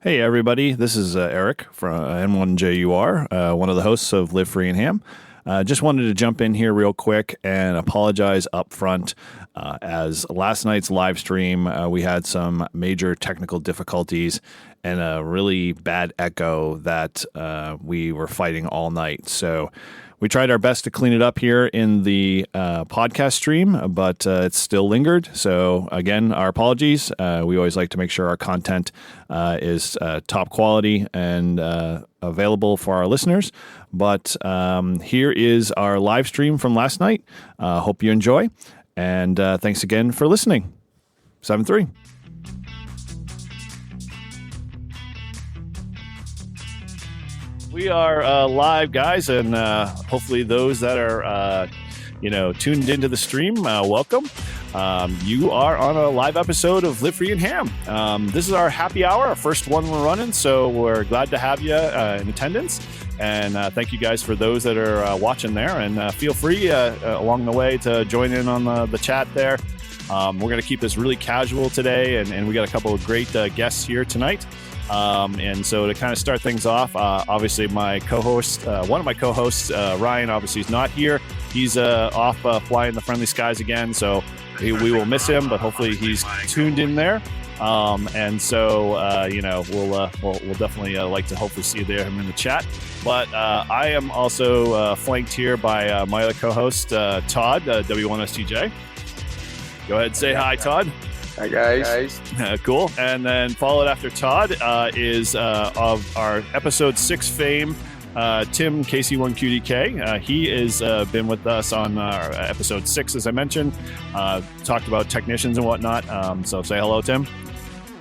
Hey everybody, this is Eric from N1JUR, one of the hosts of Live Free and Ham. Just wanted to jump in here real quick and apologize up front. As last night's live stream, we had some major technical difficulties and a really bad echo that we were fighting all night. So we tried our best to clean it up here in the podcast stream, but it's still lingered. So again, our apologies. We always like to make sure our content is top quality and available for our listeners. But here is our live stream from last night. Hope you enjoy. And thanks again for listening. 7-3. We are live, guys, and hopefully those that are, tuned into the stream, welcome. You are on a live episode of Live Free and Ham. This is our happy hour, our first one we're running, so we're glad to have you in attendance. And thank you guys for those that are watching there. And feel free along the way to join in on the chat there. We're going to keep this really casual today, and we got a couple of great guests here tonight. And so to kind of start things off, obviously my co-host, one of my co-hosts, Ryan, obviously is not here. He's off flying the friendly skies again, so we will miss him, but hopefully he's tuned in there. And so, we'll definitely like to hopefully see him in the chat. But I am also flanked here by my other co-host, Todd W1STJ. Go ahead and say hi, Todd. Hi, guys. Cool. And then followed after Todd is of our episode 6 fame, Tim KC1QDK. He has been with us on our episode 6, as I mentioned. Talked about technicians and whatnot. So say hello, Tim.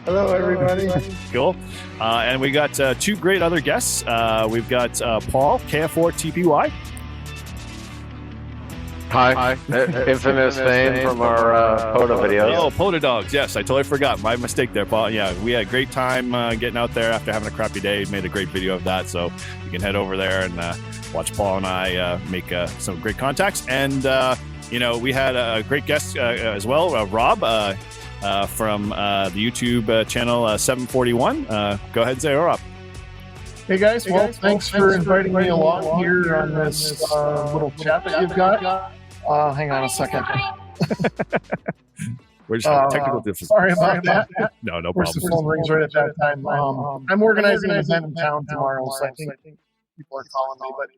Hello, everybody. Cool. And we got 2 great other guests. We've got Paul, KF4TPY. Hi. Infamous fame from our POTA videos. Oh, POTA dogs. Yes, I totally forgot. My mistake there, Paul. Yeah, we had a great time getting out there after having a crappy day. Made a great video of that, so you can head over there and watch Paul and I make some great contacts. And, we had a great guest as well, Rob from the YouTube channel 741. Go ahead and say, Rob. Hey guys, well, thanks for inviting me along here on this little chat that you've got. Hang on a second. We're just having technical difficulties. Sorry about that. No Of problem. course, the phone rings right at that time. I'm organizing an event in town tomorrow, so I think people are calling me. But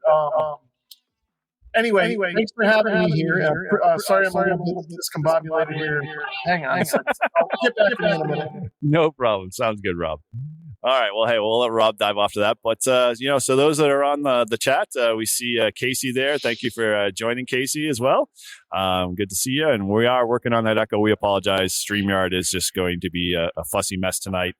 anyway, thanks for having me here. Sorry I'm a little bit discombobulated here. Hang on a second. I'll get back to you in a minute. No problem. Sounds good, Rob. All right. Well, hey, we'll let Rob dive off to that. But, so those that are on the chat, we see Casey there. Thank you for joining, Casey, as well. Good to see you. And we are working on that echo. We apologize. StreamYard is just going to be a fussy mess tonight.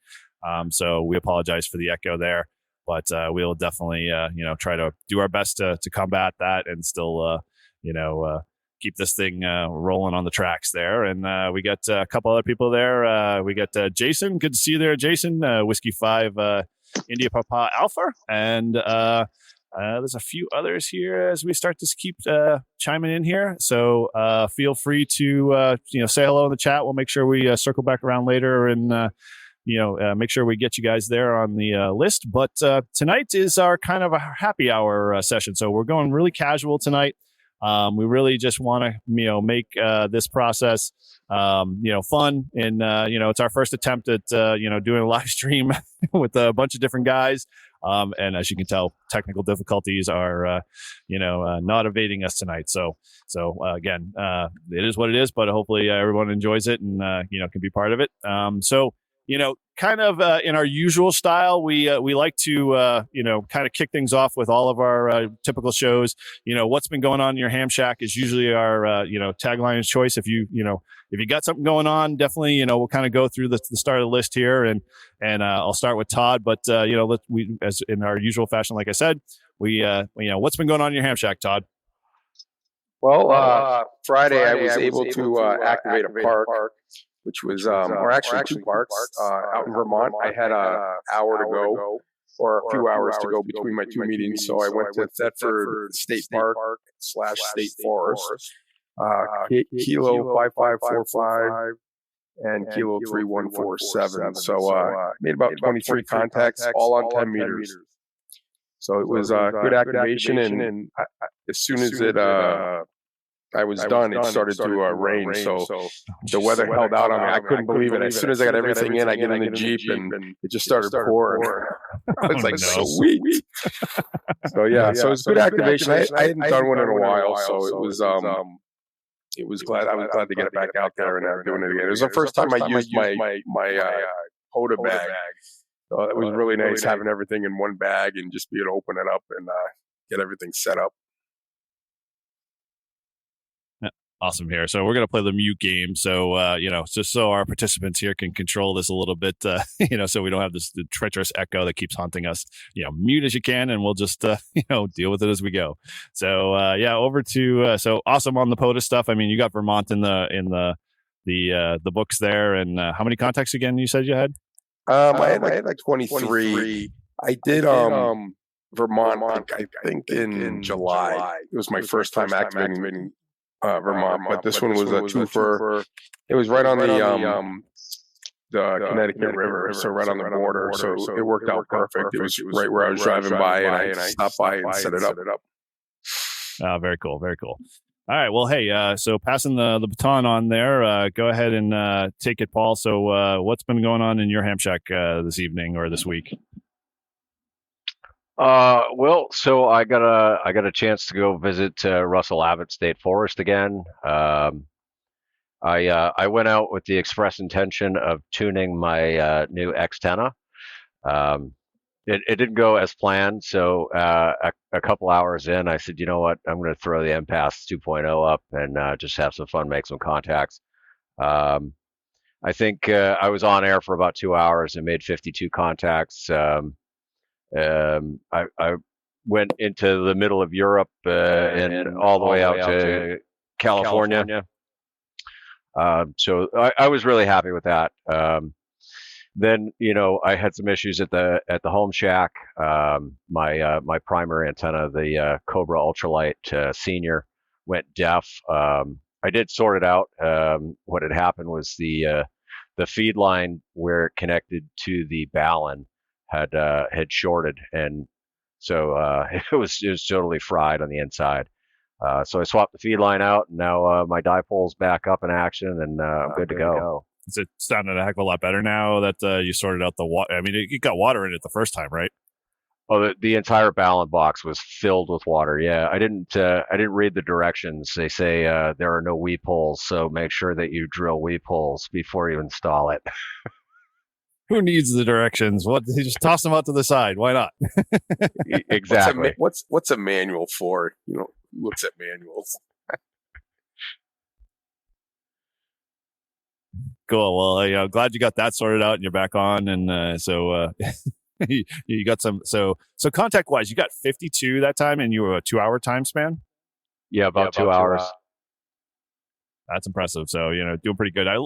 So we apologize for the echo there. But we'll definitely, try to do our best to combat that and still, keep this thing rolling on the tracks there. And we got a couple other people there. We got Jason. Good to see you there, Jason. Whiskey 5 India Papa Alpha. And there's a few others here as we start to keep chiming in here. So feel free to, say hello in the chat. We'll make sure we circle back around later and, make sure we get you guys there on the list. But tonight is our kind of a happy hour session. So we're going really casual tonight. We really just want to, make this process, fun. And, it's our first attempt at, doing a live stream with a bunch of different guys. And as you can tell, technical difficulties are, not evading us tonight. So again, it is what it is, but hopefully everyone enjoys it and, can be part of it. Kind of in our usual style, we like to, kind of kick things off with all of our typical shows. What's been going on in your ham shack is usually our, tagline of choice. If you got something going on, definitely, we'll kind of go through the start of the list here and I'll start with Todd. But, as in our usual fashion, like I said, what's been going on in your ham shack, Todd? Well, Friday I was able to activate a park, which was, or actually 2 parks out in Vermont. I had an hour to go, or a few hours to go between my 2 meetings. So I went to Thetford State Park / State Forest, Kilo 5545, and Kilo 3147. So made about 23 contacts, all on 10 meters. So it was good activation, and as soon as I was done, it started to rain. So the weather held out on me. I couldn't believe it. As soon as I got everything in, I get in the Jeep, and it just started pouring. I was like, sweet. So yeah, so it was good activation. I hadn't done one in a while, so it was I was glad to get it back out there and doing it again. It was the first time I used my POTA bag. So it was really nice having everything in one bag and just be able to open it up and get everything set up. Awesome here. So we're going to play the mute game. So, just so our participants here can control this a little bit, so we don't have the treacherous echo that keeps haunting us, mute as you can, and we'll just, deal with it as we go. So, over to, so awesome on the POTA stuff. I mean, you got Vermont in the books there. And how many contacts again you said you had? I had like 23. I did, Vermont, I think in July. It was my first time activating Vermont, but this one was a twofer. It was right on the Connecticut River, so right on the border. So it worked out perfect. It was right where I was driving by, and I stopped by and set it up. Very cool, very cool. All right, well, hey, so passing the baton on there, go ahead and take it, Paul. So what's been going on in your ham shack this evening or this week? So I got a chance to go visit Russell Abbott State Forest again. I went out with the express intention of tuning my new Xtenna. It didn't go as planned, so a couple hours in, I said, you know what, I'm going to throw the MPass 2.0 up and just have some fun, make some contacts. I think I was on air for about 2 hours and made 52 contacts. I went into the middle of Europe and all the way out to California. So I was really happy with that. Then, I had some issues at the home shack. My primary antenna, the Cobra Ultralight Senior, went deaf. I did sort it out. What had happened was the feed line where it connected to the balun had shorted, and so it was totally fried on the inside. So I swapped the feed line out, and now my dipole's back up in action, and I'm good to go. Is it sounding a heck of a lot better now that you sorted out the water? I mean, it got water in it the first time, right? Oh, the entire balun box was filled with water. Yeah, I didn't read the directions. They say there are no weep holes, so make sure that you drill weep holes before you install it. Who needs the directions? What? They just toss them out to the side. Why not? Exactly. What's a manual for? Who looks at manuals? Cool. Well, glad you got that sorted out and you're back on. And so you got some. So contact wise, you got 52 that time, and you were a 2-hour time span. Yeah, about 2 hours. That's impressive. So, doing pretty good. I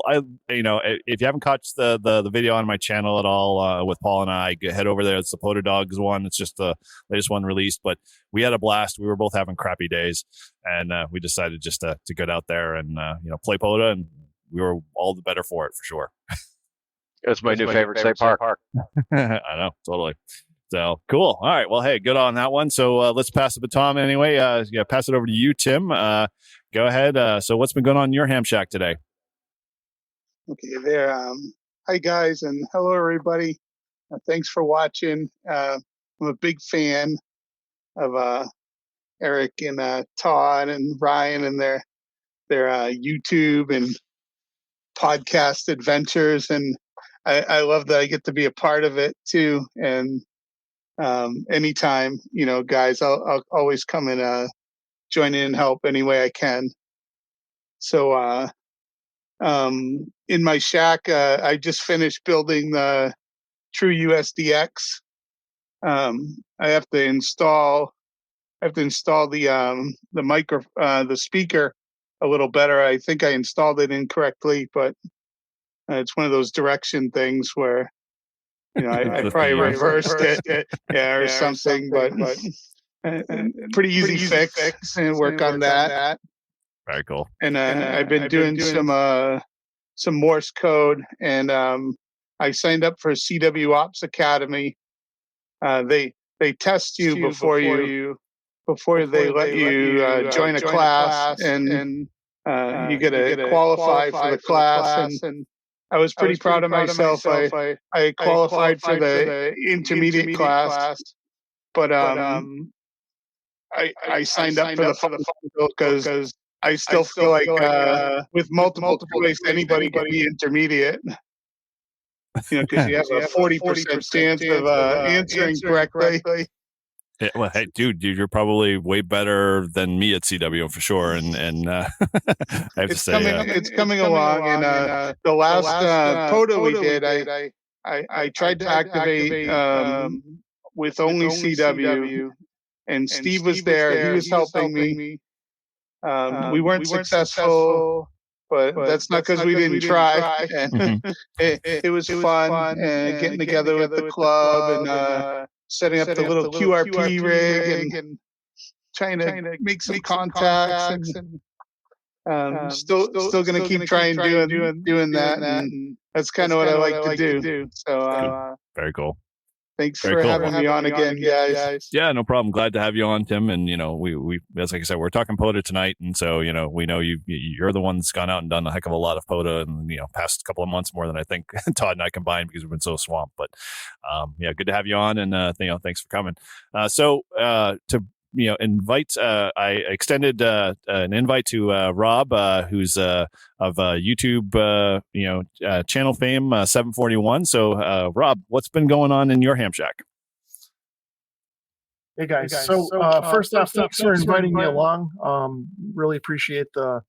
if you haven't caught the video on my channel at all with Paul and I, head over there. It's the POTA Dogs one. It's just the latest one released, but we had a blast. We were both having crappy days, and we decided just to get out there and, play POTA, and we were all the better for it, for sure. It's my new favorite state park. I know, totally. So cool. All right. Well, hey, good on that one. So let's pass the baton anyway. Pass it over to you, Tim. Go ahead. So what's been going on in your ham shack today? Okay, there. Hi, guys, and hello, everybody. Thanks for watching. I'm a big fan of Eric and Todd and Ryan and their YouTube and podcast adventures, and I love that I get to be a part of it too. And anytime, guys, I'll always come and join in and help any way I can. So in my shack, I just finished building the True USDX. I have to install the speaker a little better. I think I installed it incorrectly, but it's one of those direction things where I probably reversed it, or something. But pretty easy fix and work on that. Very cool. And I've been doing some some Morse code, and I signed up for CW Ops Academy. They test you before they let you join a class, and you get to qualify for the class. And I was pretty proud of myself. I qualified for the intermediate class, but I signed up for the phone because I still feel like with multiple choice, anybody can be intermediate. Because you have a 40% chance of answering correctly. Yeah, well, hey, dude, you're probably way better than me at CW for sure, and I have to say, it's coming along. And the last POTA we did, I tried to activate with only CW, and Steve was there. He was helping me. We weren't successful, but that's not because we didn't try. And it was fun, and getting together with the club, and setting up the little QRP rig, and trying to make some contacts, and still going to keep trying doing that. And that's kind of what I like to do. So very cool. Thanks for having me on again, guys. Yeah, no problem. Glad to have you on, Tim. And we as like I said, we're talking POTA tonight, and so we know you're the one that's gone out and done a heck of a lot of POTA, and past couple of months more than I think Todd and I combined, because we've been so swamped. But yeah, good to have you on, and thanks for coming. So to invite, I extended an invite to Rob, who's of YouTube, channel fame, 741. So, Rob, what's been going on in your ham shack? Hey guys. So first off, thanks for inviting me along. Really appreciate the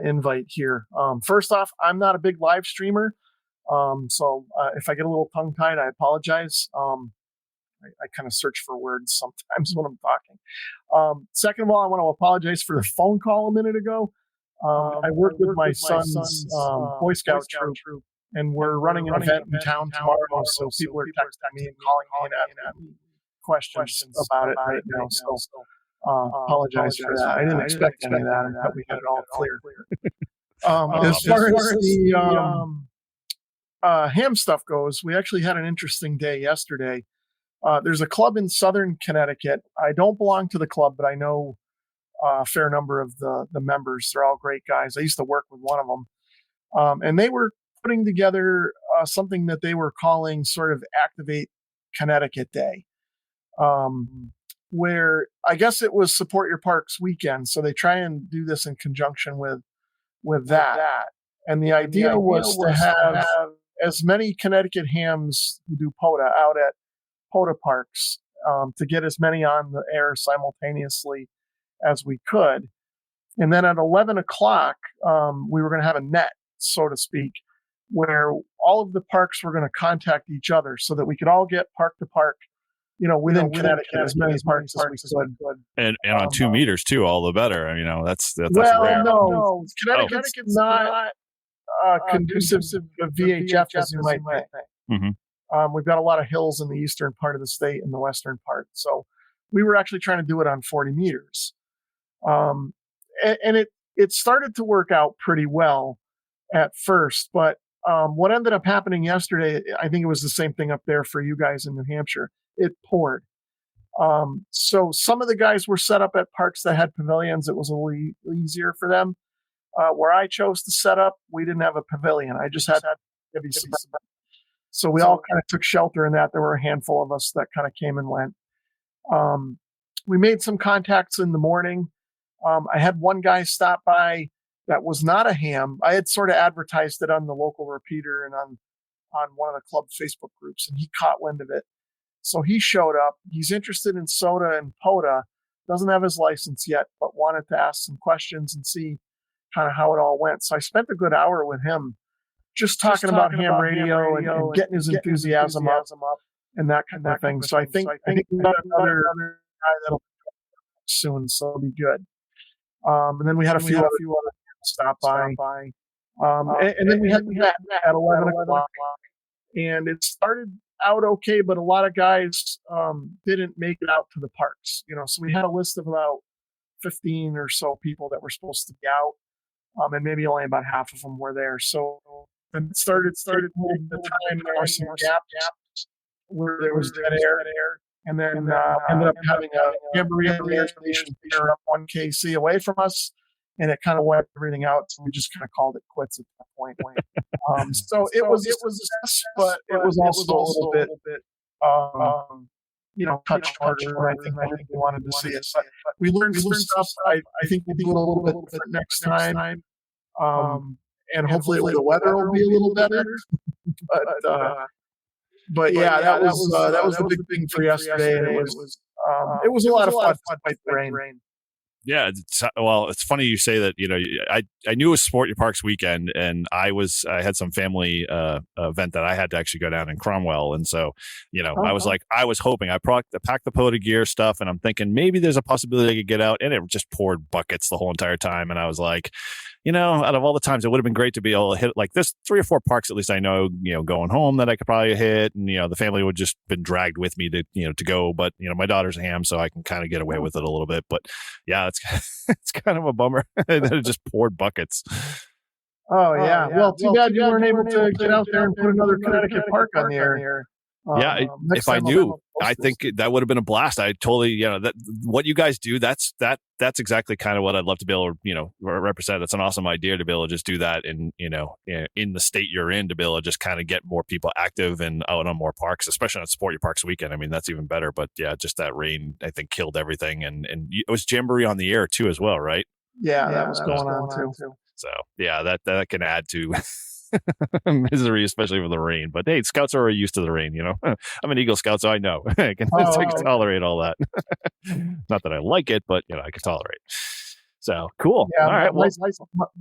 invite here. First off, I'm not a big live streamer, so if I get a little tongue tied, I apologize. I kind of search for words sometimes when I'm talking. Second of all, I want to apologize for the phone call a minute ago. I work with my son's Boy Scout troop, and we're running an event in town tomorrow, so people are texting me and calling me and asking me questions about it right now. So apologize for that. I didn't expect any of that. I thought we had it all clear. As far as the ham stuff goes, we actually had an interesting day yesterday. There's a club in Southern Connecticut. I don't belong to the club, but I know a fair number of the members. They're all great guys. I used to work with one of them. And they were putting together something that they were calling sort of Activate Connecticut Day, where I guess it was Support Your Parks weekend. So they try and do this in conjunction with that. And the idea was to have as many Connecticut hams who do POTA out at POTA parks, to get as many on the air simultaneously as we could. And then at 11 o'clock, we were going to have a net, so to speak, where all of the parks were going to contact each other so that we could all get park to park, within Connecticut, as many parks as we could. And on 2 meters too, all the better. That's well, rare. No, Connecticut's not conducive to VHF as you might think. Mm-hmm. We've got a lot of hills in the eastern part of the state and the western part. So we were actually trying to do it on 40 meters. And it started to work out pretty well at first. But what ended up happening yesterday, I think it was the same thing up there for you guys in New Hampshire. It poured. So some of the guys were set up at parks that had pavilions. It was a little easier for them. Where I chose to set up, we didn't have a pavilion. I just had heavy cement. So we all kind of took shelter in that. There were a handful of us that kind of came and went. We made some contacts in the morning. I had one guy stop by that was not a ham. I had sort of advertised it on the local repeater and on one of the club Facebook groups, and he caught wind of it. So he showed up. He's interested in soda and POTA, doesn't have his license yet, but wanted to ask some questions and see kind of how it all went. So I spent a good hour with him, just talking about ham radio and getting his enthusiasm up and that kind of thing. So I think we got another guy that'll soon, so it'll be good. And then we had a few other stop by. And then we had that at 11 o'clock. And it started out okay, but a lot of guys didn't make it out to the parks. So we had a list of about 15 or so people that were supposed to be out. and maybe only about half of them were there. So then it started taking the time. There were some gaps where there was dead air, and then ended up having a jamboree on the air station pair up 1 kc away from us, and it kind of wiped everything out. So we just kind of called it quits at that point. So it was a success, but it was also a little bit, touched harder. I think we wanted to see it, but we learned some stuff. I think we'll do it a little bit different next time. And hopefully the weather will be a little better. But yeah, that was the big thing for yesterday, and it was a lot of fun to fight the rain. Yeah, it's funny you say that. I knew it was Sport Your Parks weekend, and I had some family event that I had to actually go down in Cromwell, and so I was hoping I packed the POTA gear stuff, and I'm thinking maybe there's a possibility I could get out, and it just poured buckets the whole entire time, and I was like, out of all the times, it would have been great to be able to hit, like, there's 3 or 4 parks at least I know, going home that I could probably hit, and the family would just been dragged with me to go, but my daughter's a ham, so I can kind of get away with it a little bit, but yeah, it's kind of a bummer that it just poured buckets. Oh yeah, well, too bad you weren't able to get out there and put another Connecticut park on the air. If I knew, I think that would have been a blast. I totally, that what you guys do, that's exactly kind of what I'd love to be able to, represent. It's an awesome idea to be able to just do that in the state you're in, to be able to just kind of get more people active and out on more parks, especially on Sport Your Parks weekend. I mean, that's even better. But yeah, just that rain, I think, killed everything. And it was Jamboree on the air too, as well, right? Yeah, that was going on too. So yeah, that can add to misery, especially with the rain. But hey, scouts are already used to the rain. I'm an Eagle Scout, so I know I can tolerate all that. Not that I like it, but I can tolerate. So cool. Yeah, all right. Well,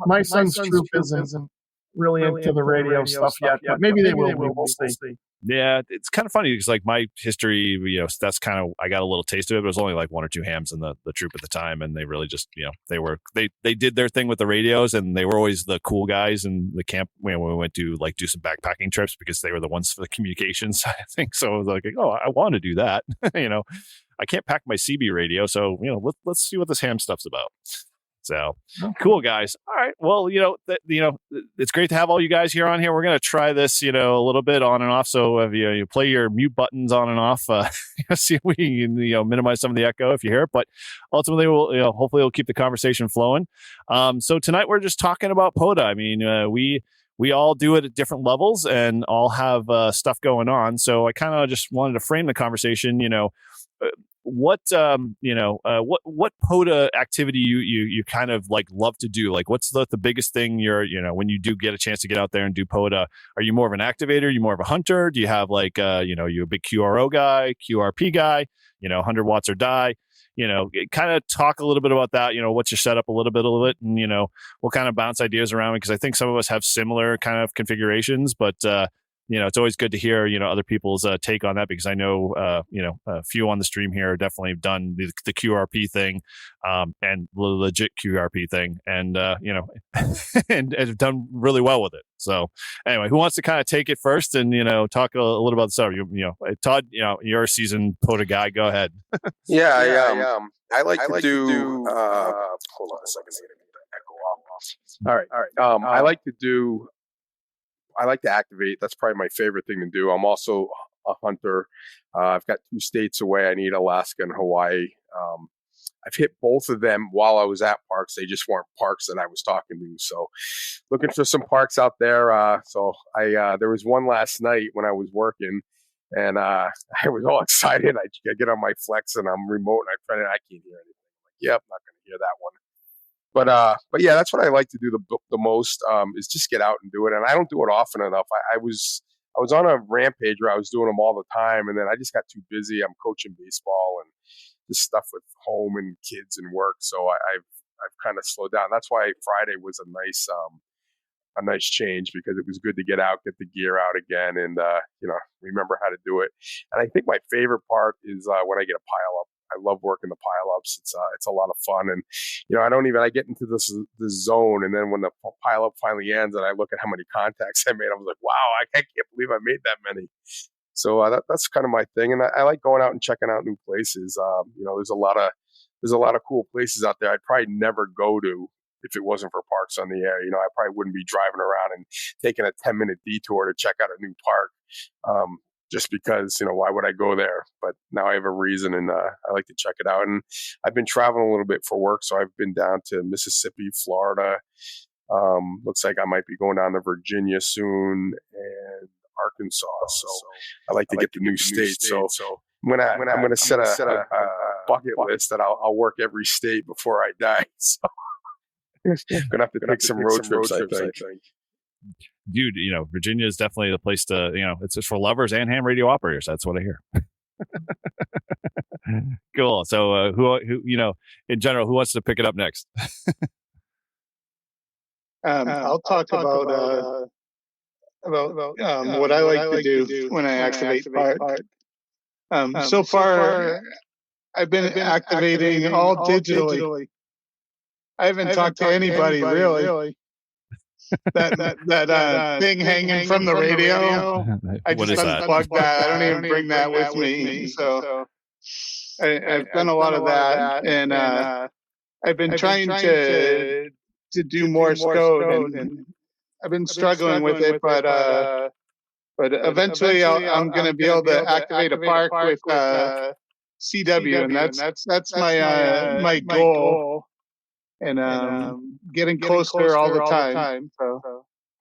my son's troop isn't really into the radio stuff yet, but maybe they will. We'll see. Yeah, it's kind of funny because, like, my history, that's kind of, I got a little taste of it, but it was only like 1 or 2 hams in the troop at the time, and they really just, they did their thing with the radios, and they were always the cool guys in the camp when we went to like do some backpacking trips, because they were the ones for the communications side of things. So I was like, oh, I want to do that. I can't pack my CB radio, so let's see what this ham stuff's about. So cool, guys. All right. Well, it's great to have all you guys here on here. We're going to try this, a little bit on and off. So if you play your mute buttons on and off, see if we can, minimize some of the echo if you hear it. But ultimately, we'll, hopefully we'll keep the conversation flowing. So tonight we're just talking about POTA. I mean, we all do it at different levels and all have stuff going on. So I kind of just wanted to frame the conversation, what POTA activity you kind of like love to do? Like, what's the biggest thing when you do get a chance to get out there and do POTA? Are you more of an activator? Are you more of a hunter? Do you have like you a big QRO guy, QRP guy, 100 watts or die? Kind of talk a little bit about that. What's your setup, a little bit of it, and we'll kind of bounce ideas around, because I think some of us have similar kind of configurations, but it's always good to hear, other people's take on that, because I know, a few on the stream here definitely done the QRP thing, and the legit QRP thing, and, and have done really well with it. So anyway, who wants to kind of take it first and, talk a little about the stuff? Todd, you're a seasoned POTA guy. Go ahead. Yeah, I like to do, hold on a second. All right. I like to activate. That's probably my favorite thing to do. I'm also a hunter. I've got 2 states away. I need Alaska and Hawaii. I've hit both of them while I was at parks. They just weren't parks that I was talking to. So looking for some parks out there. There was one last night when I was working, and I was all excited. I get on my Flex and I'm remote, and I can't hear anything. I'm like, yep, not going to hear that one. But yeah, that's what I like to do the most, is just get out and do it. And I don't do it often enough. I was on a rampage where I was doing them all the time, and then I just got too busy. I'm coaching baseball and just stuff with home and kids and work. So I've kind of slowed down. That's why Friday was a nice change, because it was good to get out, get the gear out again, and remember how to do it. And I think my favorite part is when I get a pile up. I love working the pile-ups. It's a lot of fun, and I get into this zone, and then when the pile-up finally ends, and I look at how many contacts I made, I was like, wow, I can't believe I made that many. So that's kind of my thing, and I like going out and checking out new places. There's a lot of cool places out there I'd probably never go to if it wasn't for parks on the air. I probably wouldn't be driving around and taking a 10-minute detour to check out a new park. Just because, why would I go there? But now I have a reason, and I like to check it out. And I've been traveling a little bit for work, so I've been down to Mississippi, Florida. Looks like I might be going down to Virginia soon, and Arkansas. So I like to get the new state. So I'm gonna set a bucket list that I'll work every state before I die. So I'm gonna have to take some road trips, I think. Dude, Virginia is definitely the place to, it's just for lovers and ham radio operators. That's what I hear. Cool. So who, in general, who wants to pick it up next? I'll talk about what I like to do when I activate park. So far, I've been activating all digitally. I haven't talked to anybody really. That thing hanging from the radio. I just unplugged that. I don't even bring that with me. So I've done a lot of that, and I've been trying to do Morse code, and I've been struggling with it, but eventually I'm going to be able to activate a park with CW, and that's my goal. And getting closer all the time. So.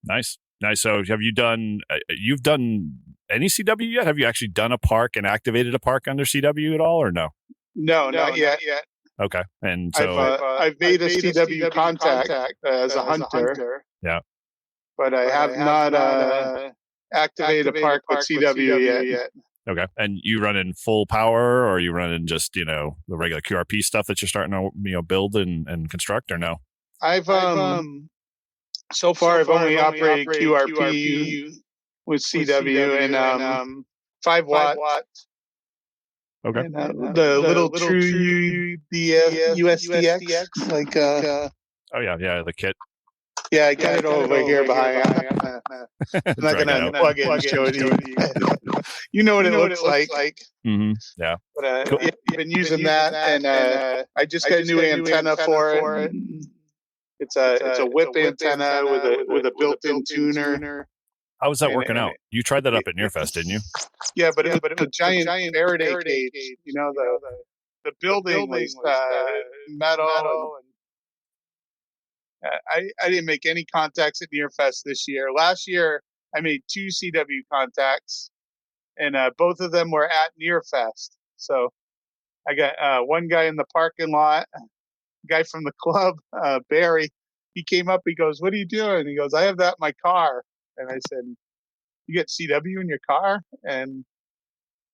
Nice. So have you done? You've done any CW yet? Have you actually done a park and activated a park under CW at all, or no? No, not yet. Okay, and so I've made a CW contact as a hunter. Yeah, but I have not activated a park with CW yet. Okay, and you run in full power, or you run in just the regular QRP stuff that you're starting to build and construct, or no? I've so far I've only operated QRP with CW and 5 watt. Okay. And, the little true USDX like oh yeah, the kit. Yeah, I got it over here behind. I'm not gonna plug it and show it to you. You know what it looks like. Mm-hmm. Yeah. But cool. I've been using that, and I just got a new antenna for it. It's a whip antenna with a built-in tuner. How was that working out? You tried that up at Nearfest, didn't you? Yeah, but it was a giant Faraday cage. The building was metal. I didn't make any contacts at Nearfest this year. Last year, I made 2 CW contacts, and both of them were at Nearfest. So I got one guy in the parking lot, guy from the club, Barry. He came up, he goes, "What are you doing?" He goes, "I have that in my car." And I said, "You get CW in your car?" And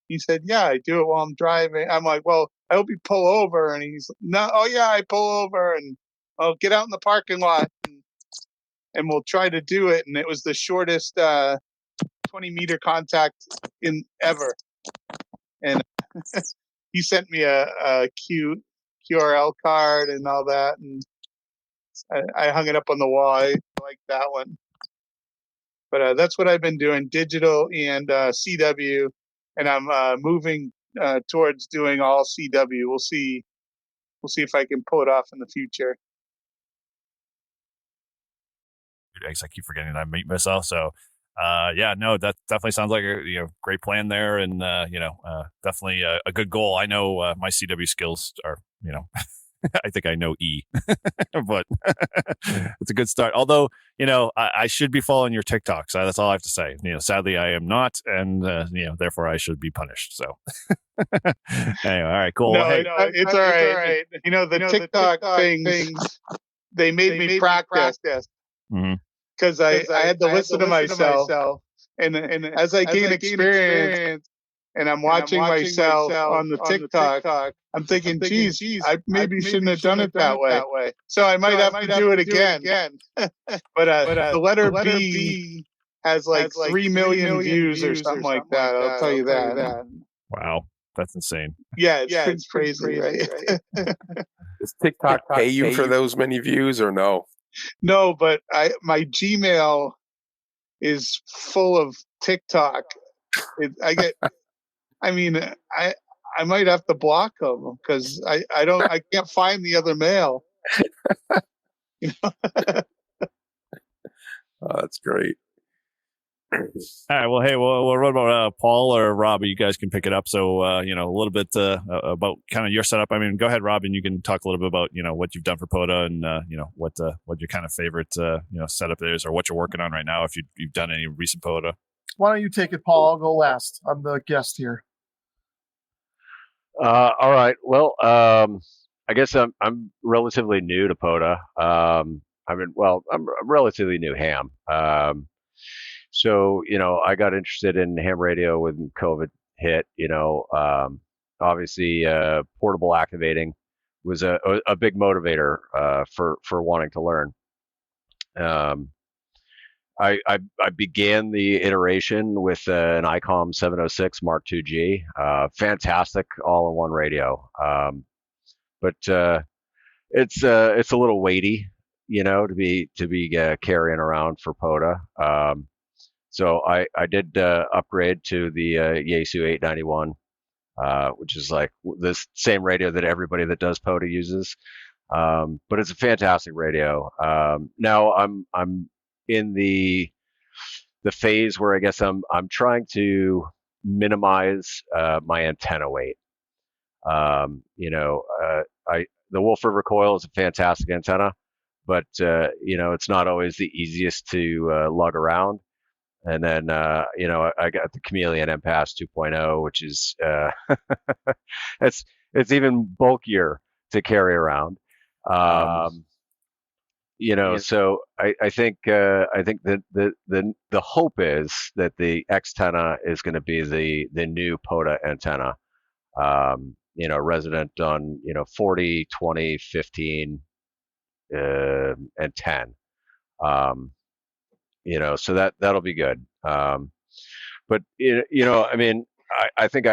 he said, "Yeah, I do it while I'm driving." I'm like, "Well, I hope you pull over." And he's, "No, oh yeah, I pull over, and I'll get out in the parking lot and we'll try to do it." And it was the shortest 20-meter contact in ever. And he sent me a cute QRL card and all that, and I hung it up on the wall. I like that one. But that's what I've been doing, digital and CW, and I'm moving towards doing all CW. We'll see if I can pull it off in the future. I keep forgetting that I meet myself. So, that definitely sounds like a great plan there, and definitely a good goal. I know my CW skills are I think I know E, but it's a good start. Although I should be following your TikTok, so that's all I have to say. Sadly I am not, and therefore I should be punished. So anyway, all right, cool. No, it's all right. The TikTok things, they made me practice. Mm-hmm. Because I had to listen to myself, and as I gain experience, and I'm watching myself on the TikTok, I'm thinking, geez, I maybe shouldn't have done it that way. So I might have to do it again. But the letter B has like 3 million views or something like that. I'll tell you that. Wow, that's insane. Yeah, it's crazy, right? Does TikTok pay you for those many views or no? No, but my Gmail is full of TikTok. I might have to block them because I can't find the other mail. That's great. All right. Well, hey, well, what about Paul or Rob? You guys can pick it up. So, a little bit about kind of your setup. I mean, go ahead, Rob, and you can talk a little bit about what you've done for POTA and what your kind of favorite setup is, or what you're working on right now. If you've done any recent POTA. Why don't you take it, Paul? I'll go last. I'm the guest here. All right. Well, I guess I'm relatively new to POTA. I'm relatively new ham. So, I got interested in ham radio when COVID hit. Obviously, portable activating was a big motivator for wanting to learn. I began the iteration with an ICOM 706 Mark II-G. Fantastic all-in-one radio, but it's a little weighty, to be carrying around for POTA. So I did upgrade to the Yaesu 891, which is like this same radio that everybody that does POTA uses. But it's a fantastic radio. Now I'm in the phase where I guess I'm trying to minimize my antenna weight. The Wolf River Coil is a fantastic antenna, but it's not always the easiest to lug around. And then I got the Chameleon MPass 2.0, which is it's even bulkier to carry around. So I think that the hope is that the Xtenna is going to be the new POTA antenna. Resident on 40, 20, 15, and 10. So that'll be good. But I mean, I think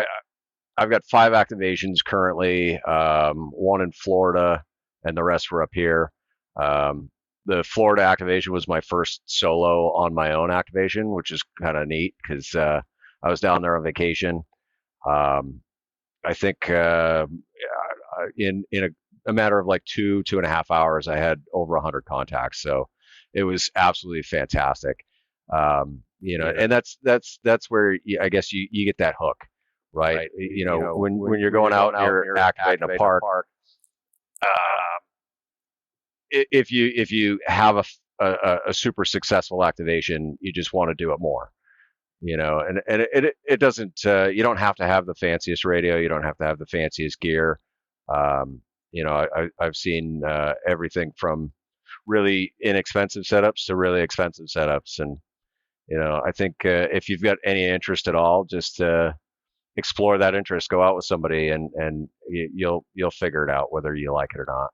I've got 5 activations currently, one in Florida, and the rest were up here. The Florida activation was my first solo on my own activation, which is kind of neat because I was down there on vacation. I think in a matter of like 2.5 hours, I had over 100 contacts. So it was absolutely fantastic. And that's where I guess you get that hook, right? When you're going out and you're activating a park, if you have a super successful activation, you just want to do it more, and it doesn't, you don't have to have the fanciest radio. You don't have to have the fanciest gear. I've seen everything from really inexpensive setups to really expensive setups. And, I think if you've got any interest at all, just explore that interest, go out with somebody and you'll figure it out whether you like it or not.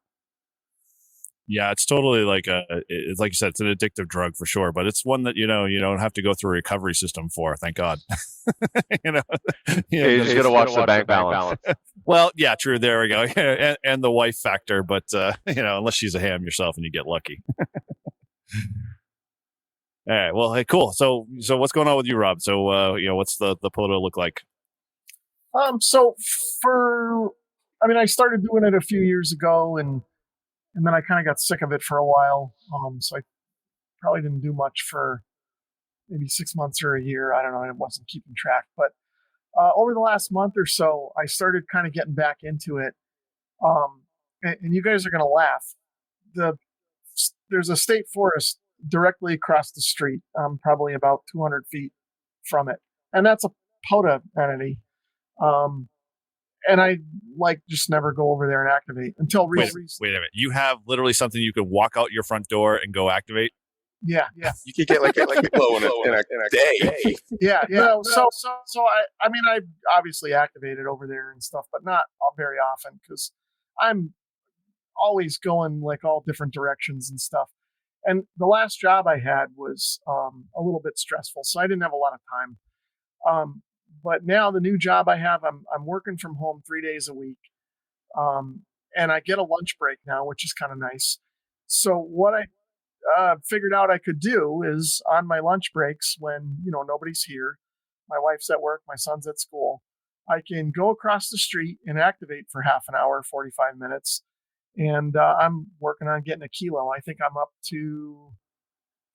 Yeah, it's totally it's like you said, it's an addictive drug for sure, but it's one that, you don't have to go through a recovery system for, thank God. You just got to watch the bank balance. Well, yeah, true. There we go. And the wife factor, but, unless she's a ham yourself and you get lucky. All right. Well, hey, cool. So what's going on with you, Rob? So, what's the POTA look like? I started doing it a few years ago and then I kind of got sick of it for a while. So I probably didn't do much for maybe 6 months or a year. I don't know. I wasn't keeping track. But over the last month or so, I started kind of getting back into it. And you guys are going to laugh. There's a state forest directly across the street, probably about 200 feet from it. And that's a POTA entity. And I just never go over there and activate until recently. Wait a minute. You have literally something you could walk out your front door and go activate? Yeah. You could get like a kilo in a day. Yeah. So I obviously activated over there and stuff, but not very often because I'm always going all different directions and stuff. And the last job I had was a little bit stressful, so I didn't have a lot of time. But now the new job I have, I'm working from home 3 days a week, and I get a lunch break now, which is kind of nice. So what I figured out I could do is on my lunch breaks when nobody's here, my wife's at work, my son's at school, I can go across the street and activate for half an hour, 45 minutes, and I'm working on getting a kilo. I think I'm up to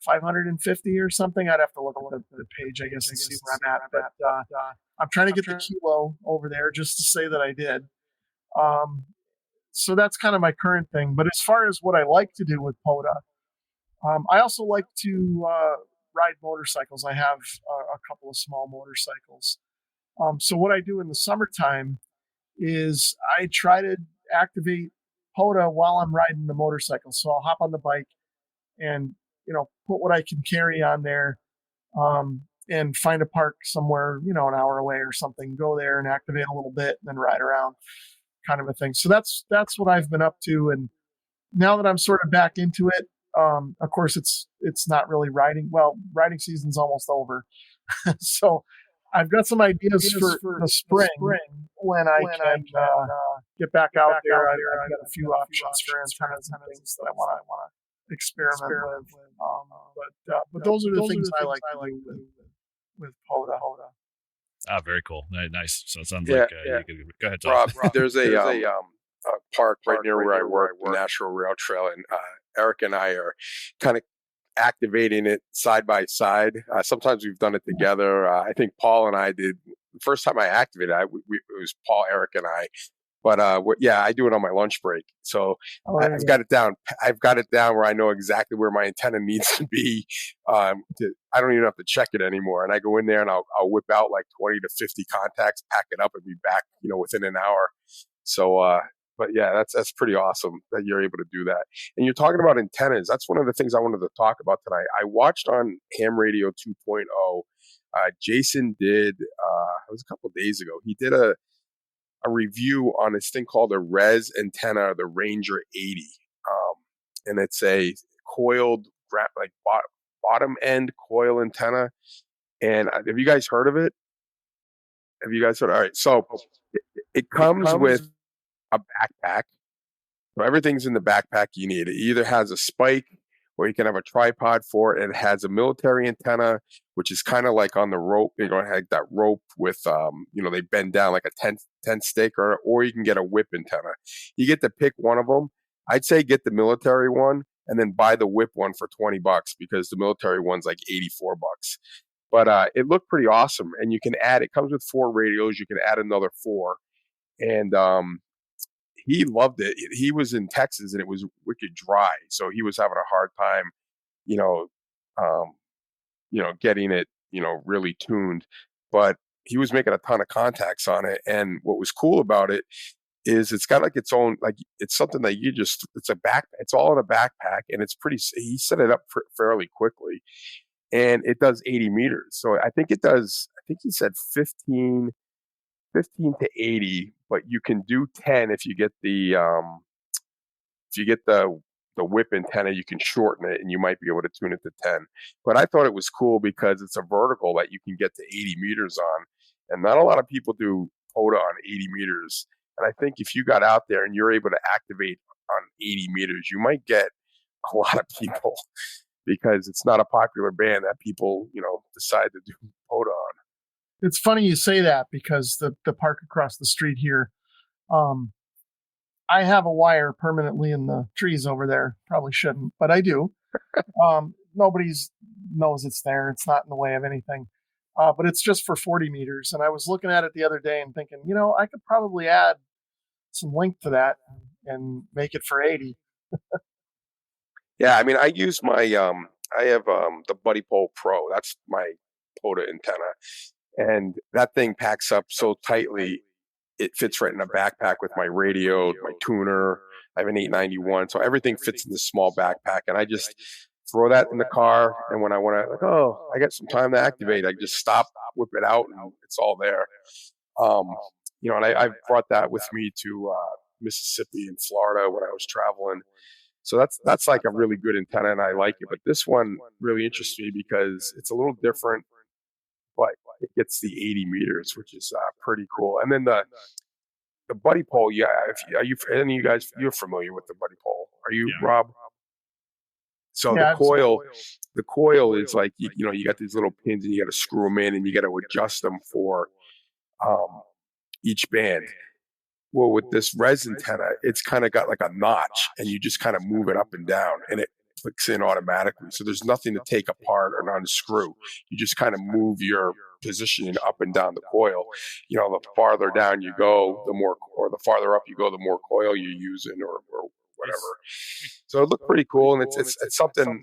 550 or something. I'd have to look at the page, I guess, and see where I'm at. But I'm trying to get the kilo over there just to say that I did. So that's kind of my current thing. But as far as what I like to do with POTA, I also like to ride motorcycles. I have a couple of small motorcycles. So what I do in the summertime is I try to activate POTA while I'm riding the motorcycle. So I'll hop on the bike and put what I can carry on there, and find a park somewhere an hour away or something. Go there and activate a little bit, and then ride around, kind of a thing. So that's what I've been up to. And now that I'm sort of back into it, of course it's not really riding. Well, riding season's almost over, so I've got some ideas for the spring when I can get back out there. I've got a few options for antennas and things that I want to experiment with. But those are the things I like to do with POTA. Ah, very cool. Nice. So it sounds like go ahead, Todd. Rob, there's a park right near where I work, the National Rail Trail, and Eric and I are kind of activating it side by side. Sometimes we've done it together. I think Paul and I did the first time I activated. It was Paul, Eric, and I. But I do it on my lunch break. So I've got it down. I've got it down where I know exactly where my antenna needs to be. I don't even have to check it anymore. And I go in there and I'll whip out like 20 to 50 contacts, pack it up, and be back, within an hour. So, but yeah, that's pretty awesome that you're able to do that. And you're talking about antennas. That's one of the things I wanted to talk about tonight. I watched on Ham Radio 2.0. Jason did. It was a couple of days ago. He did a review on this thing called a Res antenna, the Ranger 80, and it's a coiled, like bottom end coil antenna. And have you guys heard of it? Have you guys heard? All right, so it comes with a backpack. So everything's in the backpack you need. It either has a spike, or you can have a tripod for it. And it has a military antenna, which is kind of like on the rope. Have that rope with, they bend down like a tent stake, or you can get a whip antenna. You get to pick one of them. I'd say get the military one and then buy the whip one for $20 because the military one's like $84. But it looked pretty awesome. And you can add, it comes with 4 radios. You can add another 4. And he loved it. He was in Texas and it was wicked dry. So he was having a hard time, getting it, really tuned. But he was making a ton of contacts on it. And what was cool about it is it's got like its own, like it's something that it's it's all in a backpack, and it's he set it up fairly quickly, and it does 80 meters. So I think he said 15 to 80, but you can do 10 if you get the whip antenna. You can shorten it and you might be able to tune it to 10. But I thought it was cool because it's a vertical that you can get to 80 meters on, and not a lot of people do POTA on 80 meters. And I think if you got out there and you're able to activate on 80 meters, you might get a lot of people, because it's not a popular band that people decide to do POTA on. It's funny you say that, because the park across the street here, I have a wire permanently in the trees over there. Probably shouldn't, but I do. Nobody knows it's there. It's not in the way of anything. But it's just for 40 meters. And I was looking at it the other day and thinking, I could probably add some length to that and make it for 80. Yeah, I mean, I use my, I have the Buddy Pole Pro. That's my POTA antenna. And that thing packs up so tightly, it fits right in a backpack with my radio, my tuner. I have an 891, so everything fits in this small backpack. And I just throw that in the car, and when I want to, I got some time to activate, I just stop, whip it out, and it's all there. And I brought that with me to Mississippi and Florida when I was traveling. So that's like a really good antenna, and I like it. But this one really interests me because it's a little different, but it gets the 80 meters, which is pretty cool. And then the Buddy Pole, yeah. Are you any of you guys? You're familiar with the Buddy Pole? Are you, yeah. Rob? So yeah, the coil is like you got these little pins, and you got to screw them in, and you got to adjust them for each band. Well, with this res antenna, it's kind of got like a notch, and you just kind of move it up and down, and it clicks in automatically. So there's nothing to take apart or unscrew. You just kind of move your positioning up and down the coil. The farther down you go, the more, or the farther up you go, the more coil you're using, or whatever. So it looked pretty cool, and it's something.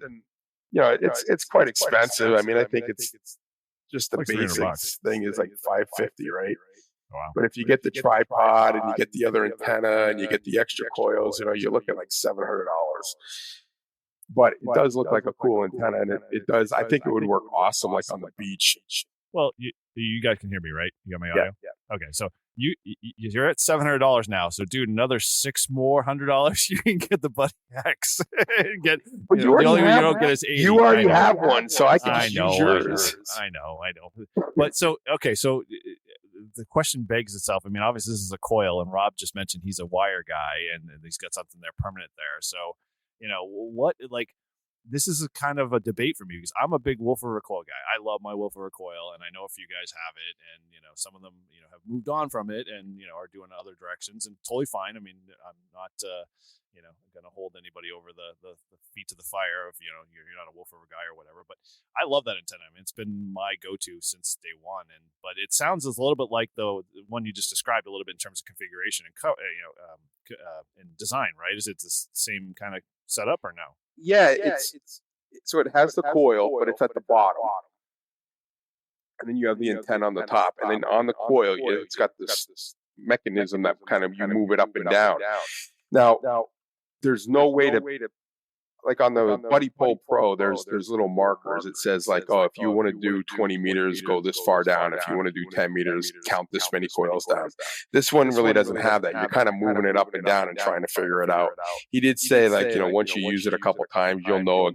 It's quite expensive. I mean, I think it's just the basics thing is like $550, right? Wow. But if you get the tripod and you get the other antenna and you get the extra coils, you're looking like $700. But it does look like a cool antenna, and it does. I think it would work awesome, like on the beach. Well, you guys can hear me, right? You got my audio? Yeah. Okay, so you're at $700 now. So, dude, another $600 more, you can get the Buddy X. The only one you don't get is 80. You already have one, so I can use yours. I know. But so, okay, so the question begs itself. I mean, obviously, this is a coil, and Rob just mentioned he's a wire guy, and he's got something there permanent there. So, this is a kind of a debate for me because I'm a big Wolfer recoil guy. I love my Wolfer recoil, and I know a few guys have it, and some of them have moved on from it and are doing other directions, and totally fine. I mean, I'm not going to hold anybody over the feet to the fire if you're not a Wolfer guy or whatever. But I love that antenna. I mean, it's been my go-to since day one, but it sounds a little bit like the one you just described a little bit in terms of configuration and and design, right? Is it the same kind of setup or no? Yeah, so it has the coil, but it's at the bottom, and then you have the antenna on the top, and then on the coil, it's got this mechanism that kind of you move it up and down. Now, there's no way to, like on the Buddy Pole Pro, there's little markers. It says like, oh, if you want to do 20 meters, go this far down. If you want to do 10 meters, count this many coils down. This one really doesn't have that. You're kind of moving it up and down and trying to figure it out. He did say like, once you use it a couple times, you'll know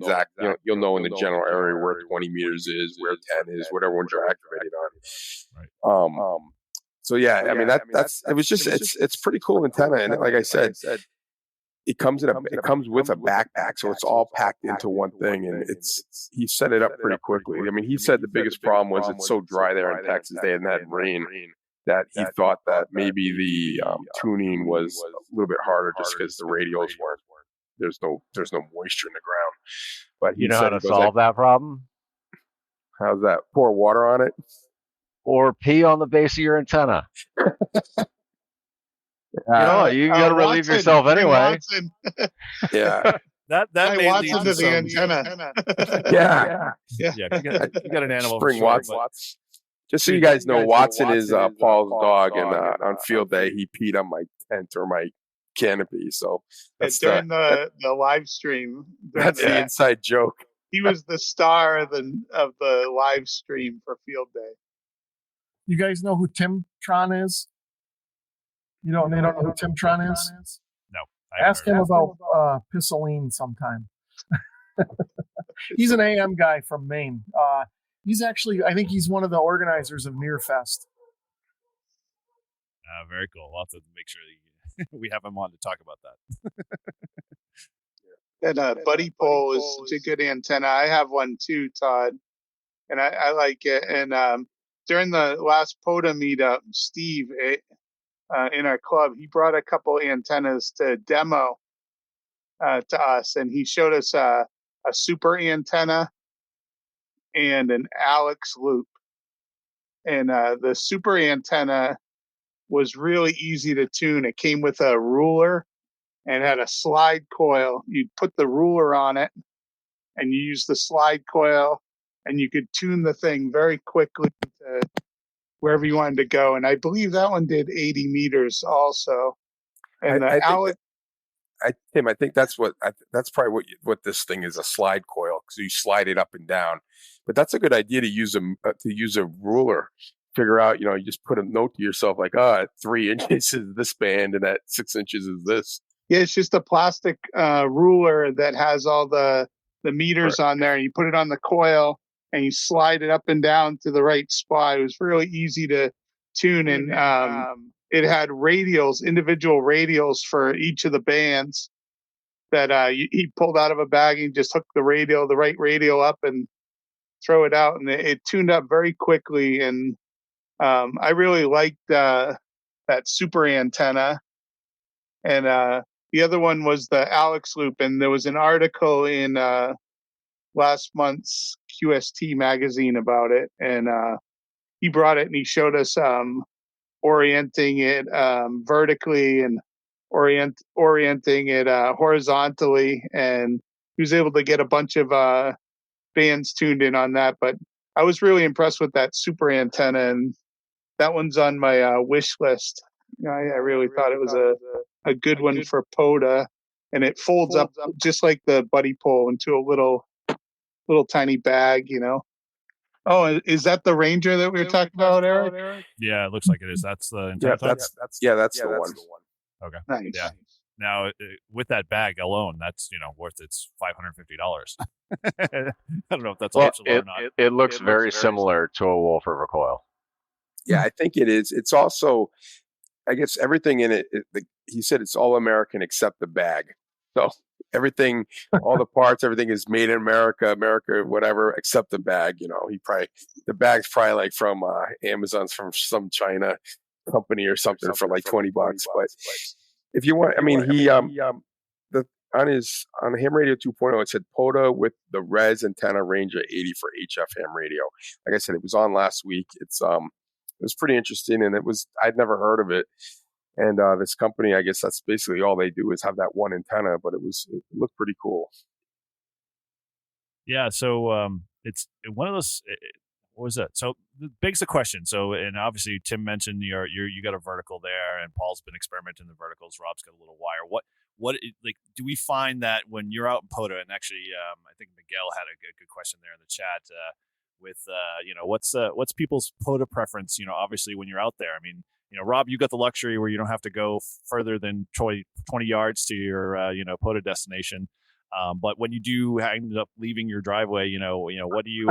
you'll know in the general area where 20 meters is, where 10 is, whatever ones you're activating on. Right. So yeah, I mean it's pretty cool antenna, and like I said, it comes with a backpack, so it's all packed into one thing, and he set it up pretty quickly. I mean, he said the biggest problem was it's so dry there in Texas, they hadn't had rain, that he thought that maybe the tuning was a little bit harder just because the radios weren't. There's no moisture in the ground. But you know how to solve that problem? How's that? Pour water on it, or pee on the base of your antenna. You got to relieve yourself anyway. Yeah. That may lead to the antenna. Yeah. You got an animal. Spring Watts. Just so you guys know, Watson is Paul's dog, and on field day he peed on my tent or my canopy. So that's during the live stream. That's the inside joke. He was the star of the live stream for field day. You guys know who Tim Tron is? They don't know who Tim Tron is? No. Ask him about Pissoline sometime. He's an AM guy from Maine. He's actually, I think he's one of the organizers of Nearfest. Very cool. We'll have to make sure that we have him on to talk about that. And Buddy Pole is such a good antenna. I have one too, Todd, and I like it. And during the last POTA meetup, Steve in our club, he brought a couple antennas to demo to us, and he showed us a super antenna and an Alex loop. And the super antenna was really easy to tune. It came with a ruler and had a slide coil. You'd put the ruler on it, and you use the slide coil, and you could tune the thing very quickly to wherever you wanted to go. And I believe that one did 80 meters also. And Tim, I think that's probably what this thing is, a slide coil, because you slide it up and down. But that's a good idea to use a ruler. Figure out, you just put a note to yourself like, at 3 inches is this band, and at 6 inches is this. Yeah, it's just a plastic ruler that has all the meters on there, and you put it on the coil, and you slide it up and down to the right spot. It was really easy to tune, and it had individual radials for each of the bands that he pulled out of a bag and just hooked the right radial up and throw it out, and it tuned up very quickly. And I really liked that super antenna. And the other one was the Alex loop. And there was an article in last month's QST magazine about it. And he brought it and he showed us orienting it vertically and orienting it horizontally. And he was able to get a bunch of bands tuned in on that. But I was really impressed with that super antenna, and that one's on my wish list. I really thought it was a good one for POTA, and it folds up just like the buddy pole into a little tiny bag. Oh, is that the Ranger that we were talking about, Eric? Yeah, it looks like it is. That's the Yeah, antenna. that's the one. Okay. Nice. Yeah. Now, with that bag alone, that's worth its $550. I don't know if that's optional or not. It looks very similar to a Wolf River coil. Yeah, I think it is. It's also, I guess, everything in it. He said it's all American except the bag. So everything, all the parts, everything is made in America, whatever, except the bag. The bag's probably like from Amazon's from some China company or something for like $20. But if you want, I mean, he on ham radio 2.0, it said POTA with the res antenna range of 80 for HF ham radio. Like I said, it was on last week. It was pretty interesting, and I'd never heard of it. And this company, I guess that's basically all they do is have that one antenna, but it looked pretty cool. Yeah, so it's one of those. What was that? So it begs the question. So, and obviously Tim mentioned you got a vertical there, and Paul's been experimenting the verticals. Rob's got a little wire. What do we find that when you're out in POTA? And actually, I think Miguel had a good question there in the chat. What's people's POTA preference? Obviously when you're out there. I mean, Rob, you got the luxury where you don't have to go further than 20 yards to your POTA destination. But when you do end up leaving your driveway, what do you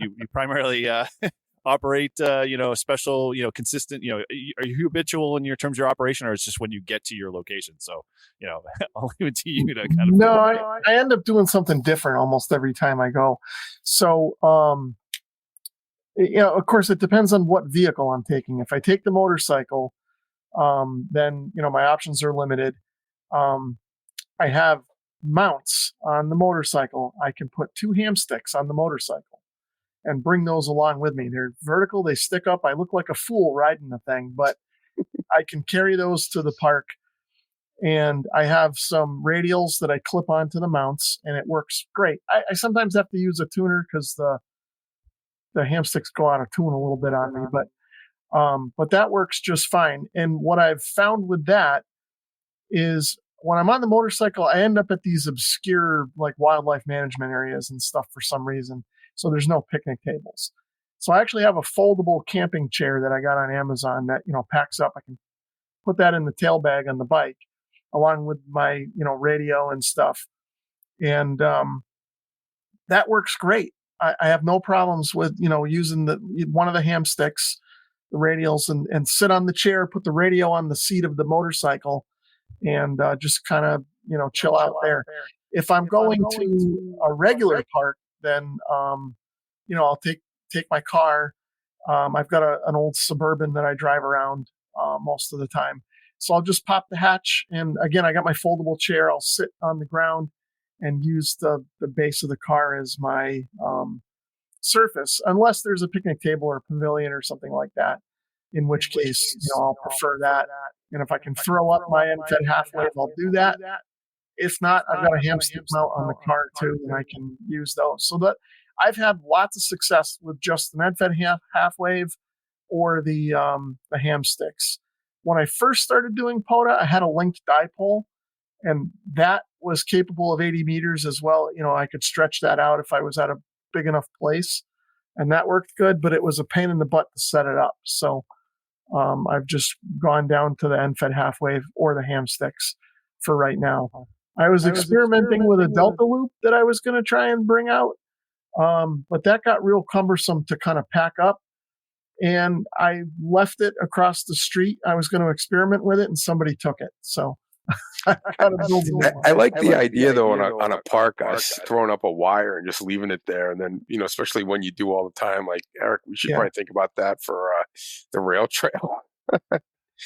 you primarily operate? Special, consistent. Are you habitual in your terms of your operation, or it's just when you get to your location? So, I'll leave it to you to kind of. No, I end up doing something different almost every time I go. So, of course, it depends on what vehicle I'm taking. If I take the motorcycle, then my options are limited. I have mounts on the motorcycle. I can put 2 ham sticks on the motorcycle and bring those along with me. They're vertical, they stick up. I look like a fool riding the thing, but I can carry those to the park. And I have some radials that I clip onto the mounts, and it works great. I sometimes have to use a tuner because the ham sticks go out of tune a little bit on me, but that works just fine. And what I've found with that is when I'm on the motorcycle, I end up at these obscure like wildlife management areas and stuff for some reason. So there's no picnic tables. So I actually have a foldable camping chair that I got on Amazon that, packs up. I can put that in the tail bag on the bike along with my, radio and stuff. And that works great. I have no problems with, using one of the ham sticks, the radials, and sit on the chair, put the radio on the seat of the motorcycle, and just kind of, chill out there. If I'm going to a regular park, then, I'll take my car. I've got an old Suburban that I drive around most of the time. So I'll just pop the hatch. And again, I got my foldable chair. I'll sit on the ground and use the base of the car as my surface, unless there's a picnic table or a pavilion or something like that, in which case, I'll prefer that. And if I can throw up my end-fed half wave, I'll do that. If not, I've got a ham stick mount on the car too, and I can use those. So that I've had lots of success with just the end-fed half wave or the ham sticks. When I first started doing POTA, I had a linked dipole, and that was capable of 80 meters as well. I could stretch that out if I was at a big enough place, and that worked good, but it was a pain in the butt to set it up. So I've just gone down to the end-fed half wave or the ham sticks for right now. I was experimenting with a Delta loop that I was going to try and bring out, but that got real cumbersome to kind of pack up, and I left it across the street. I was going to experiment with it, and somebody took it. So I like the idea though on a park, guys, throwing up a wire and just leaving it there, and then especially when you do all the time, like Eric, we should probably think about that for the rail trail.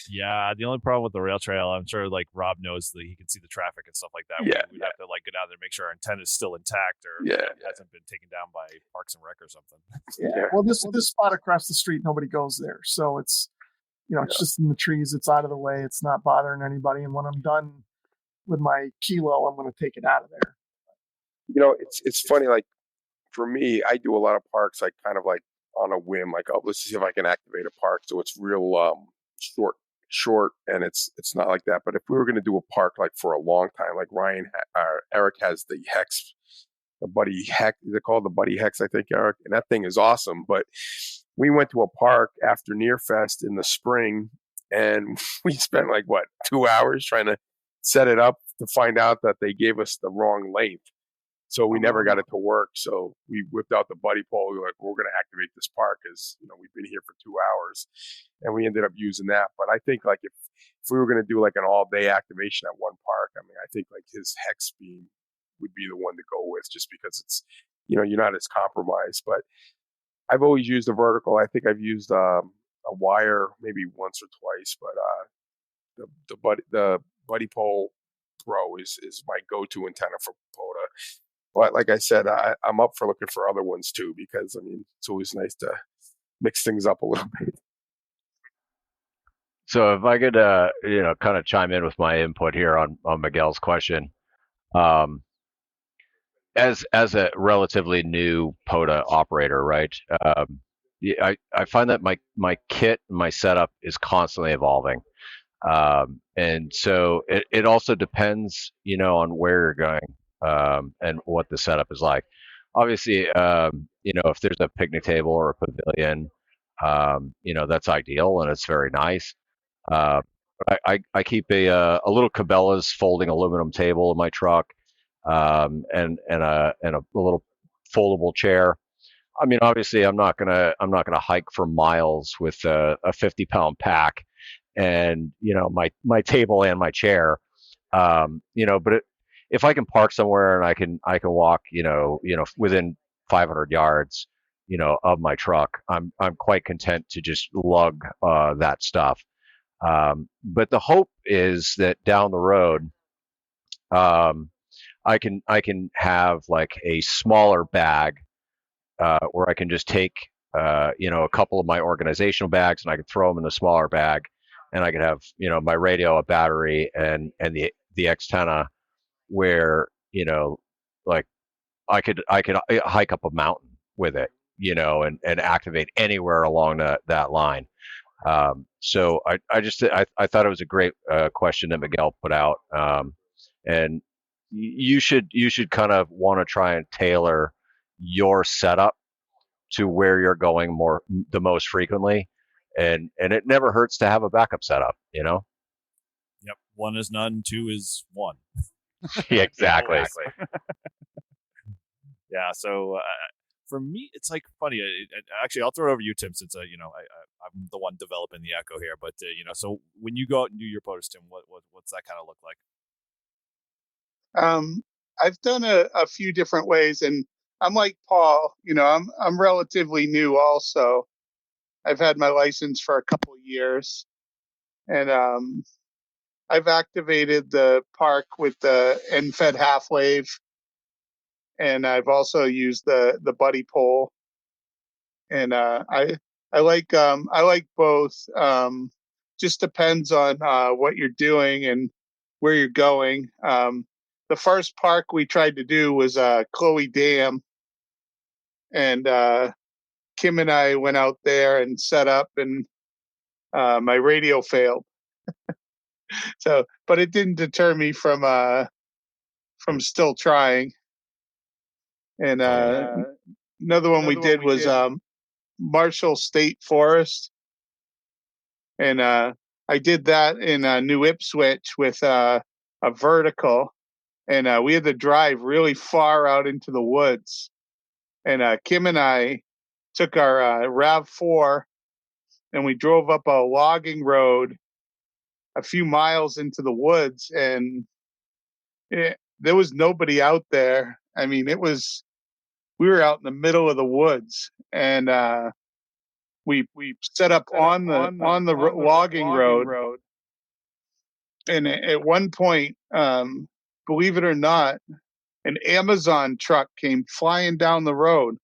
Yeah, the only problem with the rail trail, I'm sure like Rob knows that he can see the traffic and stuff like that. Yeah, We'd have to like go down there and make sure our antenna is still intact or hasn't been taken down by Parks and Rec or something. Yeah. Well, this spot across the street, nobody goes there, so it's it's just in the trees. It's out of the way. It's not bothering anybody. And when I'm done with my kilo, I'm going to take it out of there. It's funny. Like for me, I do a lot of parks. Like kind of like on a whim. Like, oh, let's see if I can activate a park. So it's real short, and it's not like that. But if we were going to do a park like for a long time, like Eric has the Hex, the Buddy Hex. Is it called the Buddy Hex? I think, Eric, and that thing is awesome. But we went to a park after Nearfest in the spring, and we spent like 2 hours trying to set it up to find out that they gave us the wrong length. So we never got it to work. So we whipped out the buddy pole. We were like, we're going to activate this park because we've been here for 2 hours, and we ended up using that. But I think like if we were going to do like an all day activation at one park, I mean, I think like his Hex beam would be the one to go with, just because it's you're not as compromised. But I've always used a vertical. I think I've used a wire maybe once or twice, but the buddy pole Pro is my go-to antenna for POTA. But like I said, I'm up for looking for other ones too, because I mean it's always nice to mix things up a little bit. So if I could, kind of chime in with my input here on Miguel's question, as a relatively new POTA operator, right? I find that my kit, my setup is constantly evolving, and so it also depends, on where you're going, and what the setup is like. Obviously, if there's a picnic table or a pavilion, that's ideal and it's very nice. I keep a little Cabela's folding aluminum table in my truck, and a little foldable chair. I mean, obviously, I'm not gonna hike for miles with a 50-pound pack, and my table and my chair. But if I can park somewhere and I can walk, within 500 yards, of my truck, I'm quite content to just lug that stuff. But the hope is that down the road, I can have like a smaller bag, where I can just take a couple of my organizational bags, and I can throw them in a smaller bag, and I could have my radio, a battery, and the antenna, where like I could hike up a mountain with it, and activate anywhere along that line. So I thought it was a great question that Miguel put out, and you should kind of want to try and tailor your setup to where you're going the most frequently, and it never hurts to have a backup setup. Yep, one is none, two is one. Yeah, exactly. Yeah, so for me, it's like funny. Actually, I'll throw it over to you, Tim, since I'm the one developing the echo here. But so when you go out and do your POTUS, Tim, what's that kind of look like? I've done a few different ways, and I'm like Paul. I'm relatively new. Also, I've had my license for a couple of years, and I've activated the park with the end-fed half wave, and I've also used the buddy pole, and I like both. Just depends on what you're doing and where you're going. The first park we tried to do was Chloe Dam, and Kim and I went out there and set up, and my radio failed. So, but it didn't deter me from still trying. And another one we did was Marshall State Forest, and I did that in New Ipswich with a vertical, and we had to drive really far out into the woods. And Kim and I took our RAV4, and we drove up a logging road a few miles into the woods, and there was nobody out there. I mean, we were out in the middle of the woods, and we set up on the logging road. And at one point, believe it or not, an Amazon truck came flying down the road.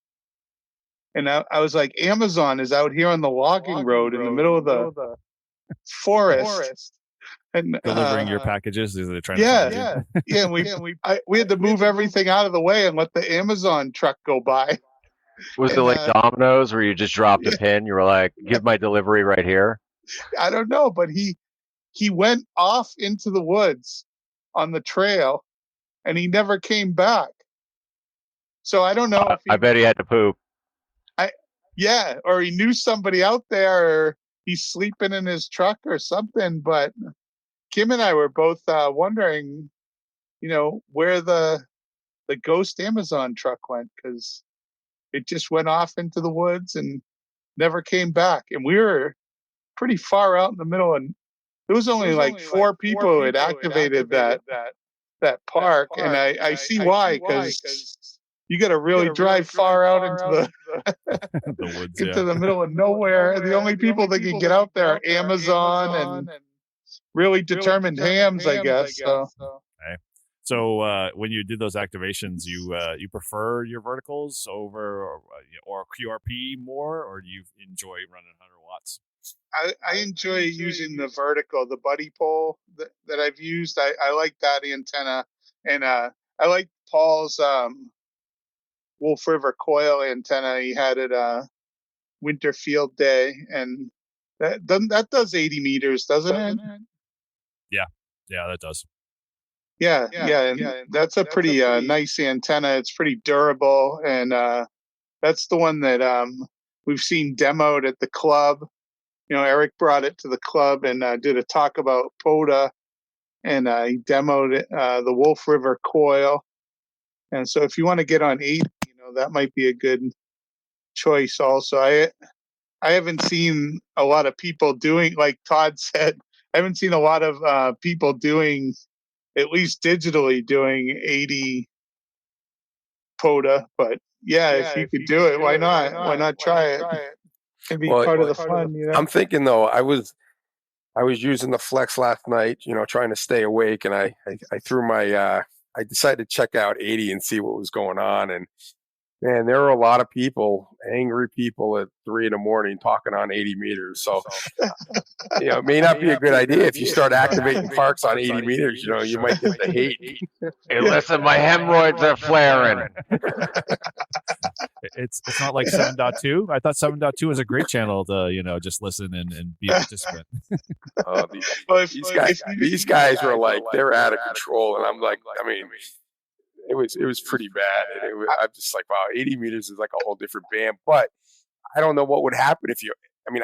And I was like, Amazon is out here on the logging road in the middle of the forest. And delivering your packages. Is they trying to find you? Yeah. We had to move everything out of the way and let the Amazon truck go by. Was it like Domino's where you just dropped a pin? You were like, give my delivery right here? I don't know, but he went off into the woods on the trail and he never came back. So I don't know. I bet he had to poop. Or he knew somebody out there, or he's sleeping in his truck or something. But Kim and I were both wondering, where the ghost Amazon truck went, because it just went off into the woods and never came back. And we were pretty far out in the middle, and there was only like four people who had activated that park. And I see why, because you got to really drive far out into The woods, into the middle of nowhere. The only people that can get out there are Amazon and really determined hams, I guess. So. Okay. So when you did those activations, you prefer your verticals over or QRP more, or do you enjoy running 100 watts? I enjoy using the vertical, the buddy pole that I've used. I like that antenna, and I like Paul's Wolf River coil antenna he had at Winter Field Day, and that does 80 meters, doesn't it? Yeah, that does. Yeah, and that's a pretty nice antenna. It's pretty durable, and that's the one that we've seen demoed at the club. Eric brought it to the club and did a talk about POTA, and he demoed the Wolf River coil. And so if you want to get on 80, that might be a good choice also. I haven't seen a lot of people doing, like Todd said, I haven't seen a lot of people doing, at least digitally, doing 80 POTA. But if you could do it, why not? Why not try it? And be part of the fun. I'm thinking though, I was using the Flex last night, trying to stay awake, and I threw my I decided to check out 80 and see what was going on, and man, there were a lot of people, angry people at 3 a.m. talking on 80 meters. So, it may not be a good idea if you start activating parks on 80 meters. You might get the hate. Hey, listen, my hemorrhoids are flaring. It's not like 7.2. I thought 7.2 was a great channel to just listen and be a participant. These guys were like, they're out of control, and I'm like, I mean. It was pretty bad. I'm just like, wow, 80 meters is like a whole different band. But I don't know what would happen if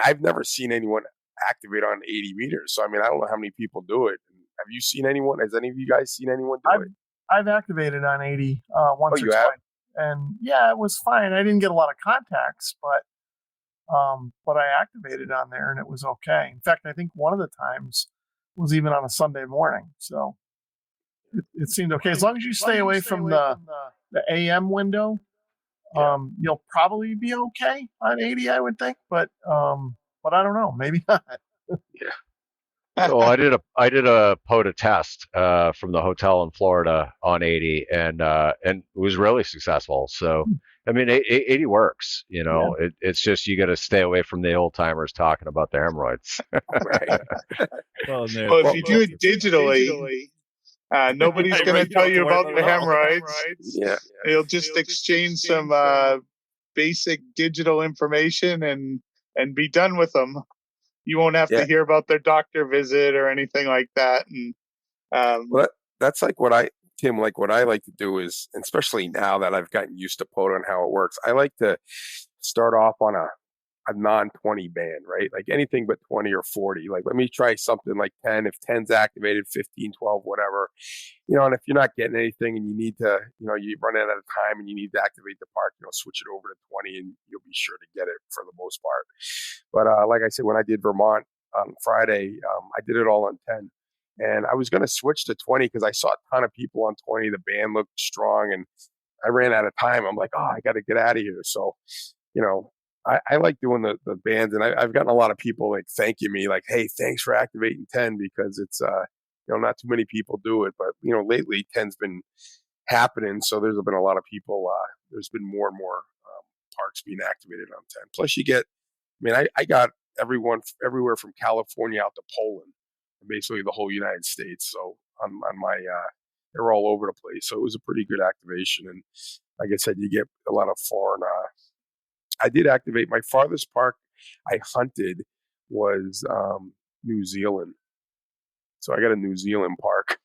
I've never seen anyone activate on 80 meters. So, I don't know how many people do it. Have you seen anyone? Has any of you guys seen anyone do it? I've activated on 80 once or twice. And yeah, it was fine. I didn't get a lot of contacts, but I activated on there and it was okay. In fact, I think one of the times was even on a Sunday morning. So it seemed okay. As long as you stay away from the AM window, you'll probably be okay on 80, I would think. But I don't know. Maybe not. So I did a POTA test from the hotel in Florida on 80, and it was really successful. So 80 works. It's just you got to stay away from the old timers talking about the hemorrhoids. Right. Well, if you do it digitally. Nobody's going to tell you about the hemorrhoids. Yeah. You'll just exchange some basic digital information and be done with them. You won't have to hear about their doctor visit or anything like that. And that's like what I like to do is, especially now that I've gotten used to POTA and how it works, I like to start off on a non-20 band, right? Like anything but 20 or 40. Like, let me try something like 10. If 10's activated, 15, 12, whatever. And if you're not getting anything and you need to, you run out of time and you need to activate the park, switch it over to 20 and you'll be sure to get it for the most part. But like I said, when I did Vermont on Friday, I did it all on 10. And I was going to switch to 20 because I saw a ton of people on 20. The band looked strong and I ran out of time. I'm like, I got to get out of here. So, I like doing the bands, and I've gotten a lot of people like thanking me, like, "Hey, thanks for activating 10," because it's not too many people do it, but lately 10's been happening, so there's been a lot of people. There's been more and more parks being activated on 10. Plus, you get, I got everyone everywhere from California out to Poland, basically the whole United States. So on my they're all over the place. So it was a pretty good activation, and like I said, you get a lot of foreign. I did activate my farthest park I hunted was New Zealand. So I got a New Zealand park,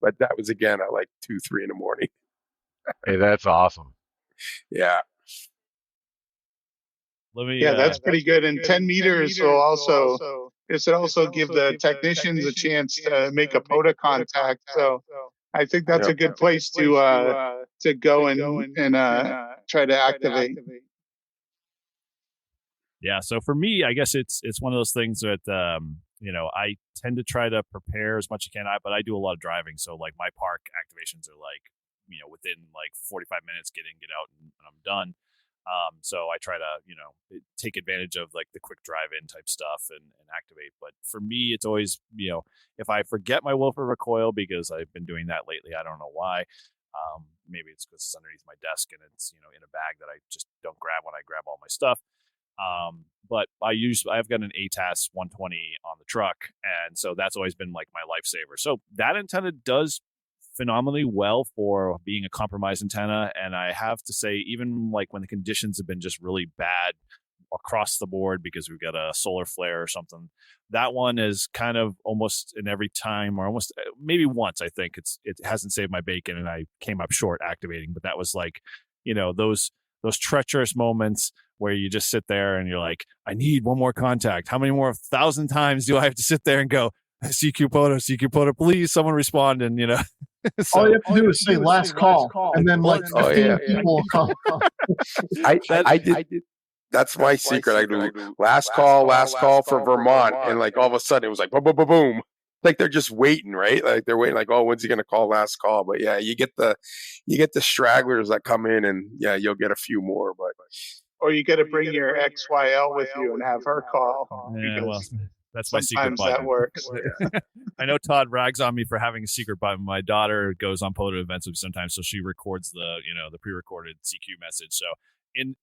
but that was again at like 2, 3 in the morning. Hey, that's awesome. Yeah. That's pretty good. And 10 meters will also give the technicians a chance to make a POTA contact. So I think that's a good place to go and try to activate. Yeah. So for me, I guess it's one of those things that I tend to try to prepare as much as I can. But I do a lot of driving, so like my park activations are like within like 45 minutes, get out, and I'm done. So I try to take advantage of like the quick drive-in type stuff and activate. But for me, it's always if I forget my Wilfer recoil, because I've been doing that lately, I don't know why. Maybe it's because it's underneath my desk and it's in a bag that I just don't grab when I grab all my stuff. But I've got an ATAS 120 on the truck, and so that's always been like my lifesaver. So that antenna does phenomenally well for being a compromised antenna, and I have to say, even like when the conditions have been just really bad across the board because we've got a solar flare or something, that one is kind of almost in every time, or almost maybe once, I think it hasn't saved my bacon and I came up short activating, but that was like those treacherous moments where you just sit there and you're like, I need one more contact. How many more 1,000 times do I have to sit there and go, CQ POTA, please someone respond? And so, all you have to do is say last call, and then like 15 people will call. I did. That's my secret. I do last call for Vermont, and like all of a sudden it was like boom, boom, boom, boom. Like they're just waiting, right? Like they're waiting, like, oh, when's he gonna call last call? But yeah, you get the stragglers that come in, and yeah, you'll get a few more. But or you got to bring your XYL with you and have her call. Yeah, well, that's my secret button. Sometimes that works. I know Todd rags on me for having a secret button. My daughter goes on POTA events sometimes, so she records the pre-recorded CQ message. So in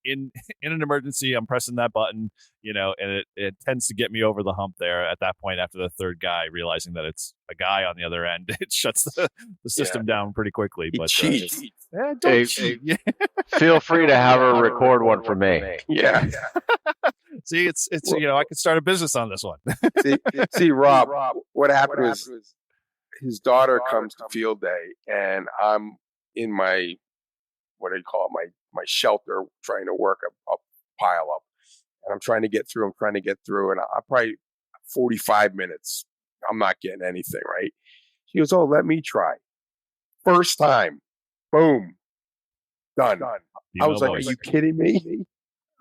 an emergency, I'm pressing that button, and it tends to get me over the hump there. At that point, after the third guy realizing that it's a guy on the other end, it shuts the system down pretty quickly. But don't cheat. Feel free to have her record one for me. Yeah. See, it's I could start a business on this one. see, Rob, what happened was his daughter comes to field day, and I'm in my, what do you call it, my shelter, trying to work a pile up, and I'm trying to get through. And I'm probably 45 minutes. I'm not getting anything right. She goes, "Oh, let me try." First time, boom, done. I was like, "Are you kidding me?"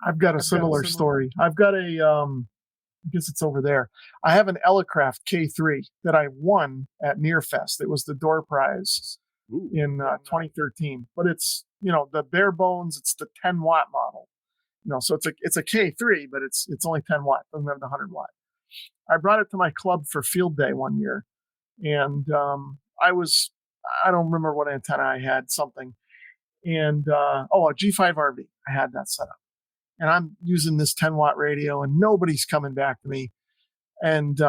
I've got a similar story. I've got I guess it's over there. I have an Elecraft K3 that I won at Nearfest. It was the door prize in 2013. But it's, the bare bones, it's the 10 watt model. So it's a K3, but it's only 10 watt. Doesn't have the 100 watt. I brought it to my club for field day one year, and I don't remember what antenna I had, something, and a G5 RV. I had that set up. And I'm using this 10 watt radio, and nobody's coming back to me. And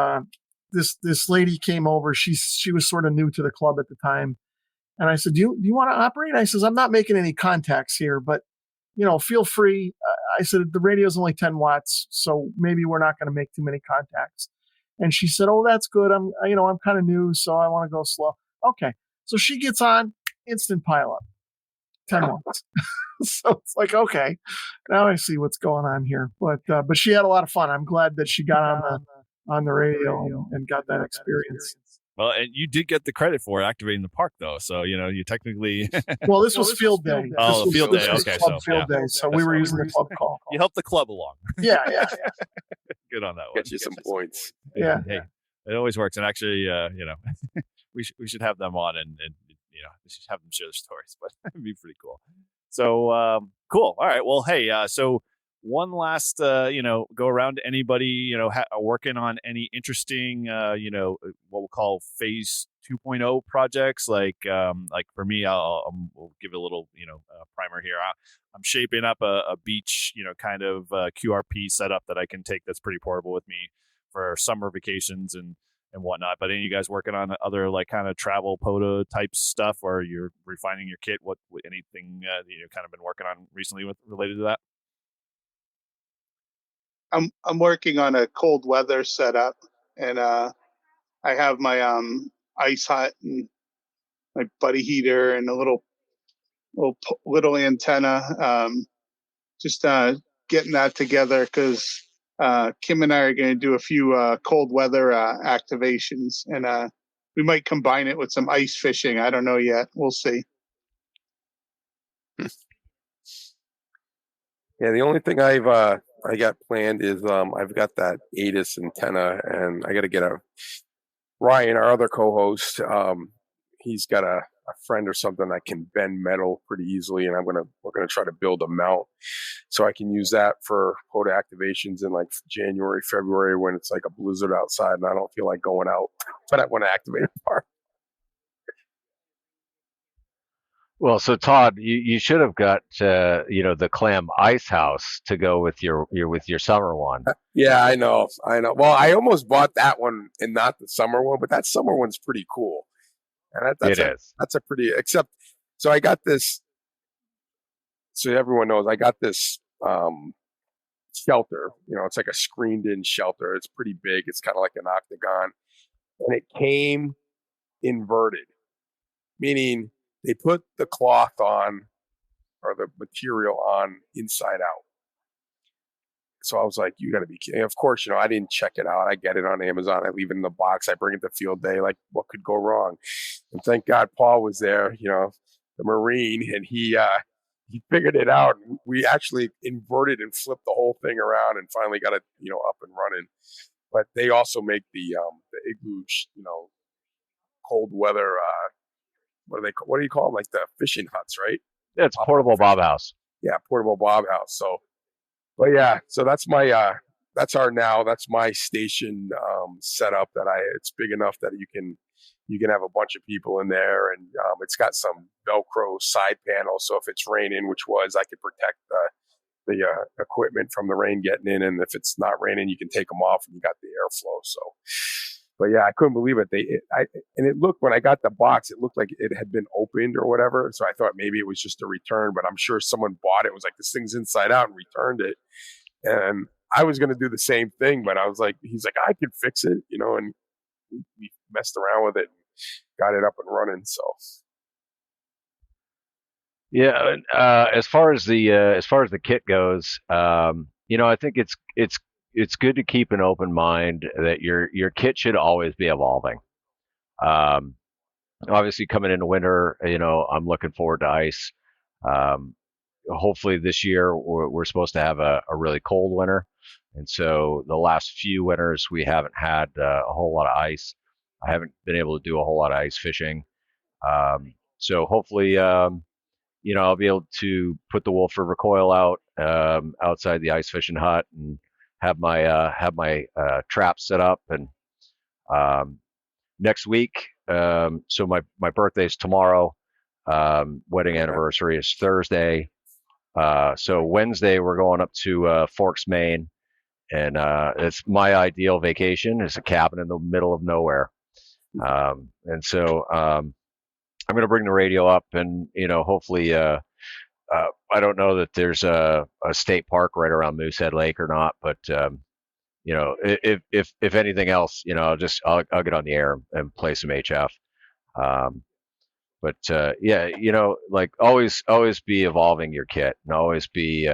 this lady came over. She was sort of new to the club at the time. And I said, do you want to operate? I says, I'm not making any contacts here, but feel free. I said, the radio's only 10 watts, so maybe we're not going to make too many contacts. And she said, oh, that's good. I'm kind of new, so I want to go slow. Okay. So she gets on, instant pileup, 10 watts. So it's like, okay, now I see what's going on here. But she had a lot of fun. I'm glad that she got on the radio and got that experience. Well, and you did get the credit for activating the park, though. So you technically. Well, this was field day. Oh, field day. Okay, field day. So we were using the club call. You helped the club along. Yeah. Good on that one. Get you some points. Yeah. Hey, it always works. And actually, we should have them on and we should have them share their stories. But it'd be pretty cool. So cool. All right. Well, hey. So one last, go around to anybody, working on any interesting, what we'll call phase 2.0 projects. Like for me, we'll give a little, primer here. I'm shaping up a beach, kind of QRP setup that I can take that's pretty portable with me for summer vacations and whatnot. But any of you guys working on other like kind of travel POTA type stuff, or you're refining your kit? What anything that you kind of been working on recently with related to that? I'm working on a cold weather setup, and I have my ice hut and my buddy heater and a little antenna. Just getting that together because Kim and I are going to do a few cold weather activations, and we might combine it with some ice fishing. I don't know yet. We'll see. Yeah, the only thing I got planned is I've got that ATIS antenna, and I got to get Ryan, our other co-host. He's got a friend or something that can bend metal pretty easily, and we're gonna try to build a mount so I can use that for POTA activations in like January, February when it's like a blizzard outside and I don't feel like going out, but I want to activate a park. Well, so Todd, you should have got the clam ice house to go with your summer one. Yeah, I know. Well, I almost bought that one and not the summer one, but that summer one's pretty cool. And that's a pretty, except, so I got this, so everyone knows, I got this shelter, it's like a screened in shelter. It's pretty big. It's kind of like an octagon, and it came inverted, meaning they put the cloth on, or the material on, inside out. So I was like, you got to be kidding. Of course, I didn't check it out. I get it on Amazon. I leave it in the box. I bring it to field day. Like, what could go wrong? And thank God Paul was there, the Marine, and he figured it out. We actually inverted and flipped the whole thing around and finally got it, up and running. But they also make the igloo, cold weather, what do you call them? Like the fishing huts, right? Yeah, it's portable bob house. Yeah, portable bob house. So, but yeah, so that's my that's my station setup that it's big enough that you can have a bunch of people in there, and it's got some Velcro side panels, so if it's raining, I could protect the equipment from the rain getting in, and if it's not raining, you can take them off, and you got the airflow. So, but yeah, I couldn't believe it. And it looked, when I got the box, it looked like it had been opened or whatever. So I thought maybe it was just a return, but I'm sure someone bought it, was like, this thing's inside out, and returned it. And I was going to do the same thing, but I was like, he's like, I can fix it, and we messed around with it, and got it up and running. So. Yeah, as far as the kit goes, I think it's good to keep an open mind that your kit should always be evolving. Obviously, coming into winter, I'm looking forward to ice. Hopefully, this year we're supposed to have a really cold winter, and so the last few winters we haven't had a whole lot of ice. I haven't been able to do a whole lot of ice fishing. So hopefully, I'll be able to put the Wolf River coil out outside the ice fishing hut and have my traps set up. And next week, so my birthday's tomorrow. Wedding anniversary is Thursday. So Wednesday we're going up to Forks, Maine, and it's my ideal vacation. It's a cabin in the middle of nowhere. And so I'm going to bring the radio up, and hopefully I don't know that there's a state park right around Moosehead Lake or not, but if anything else, I'll get on the air and play some HF. But yeah, like always be evolving your kit, and always be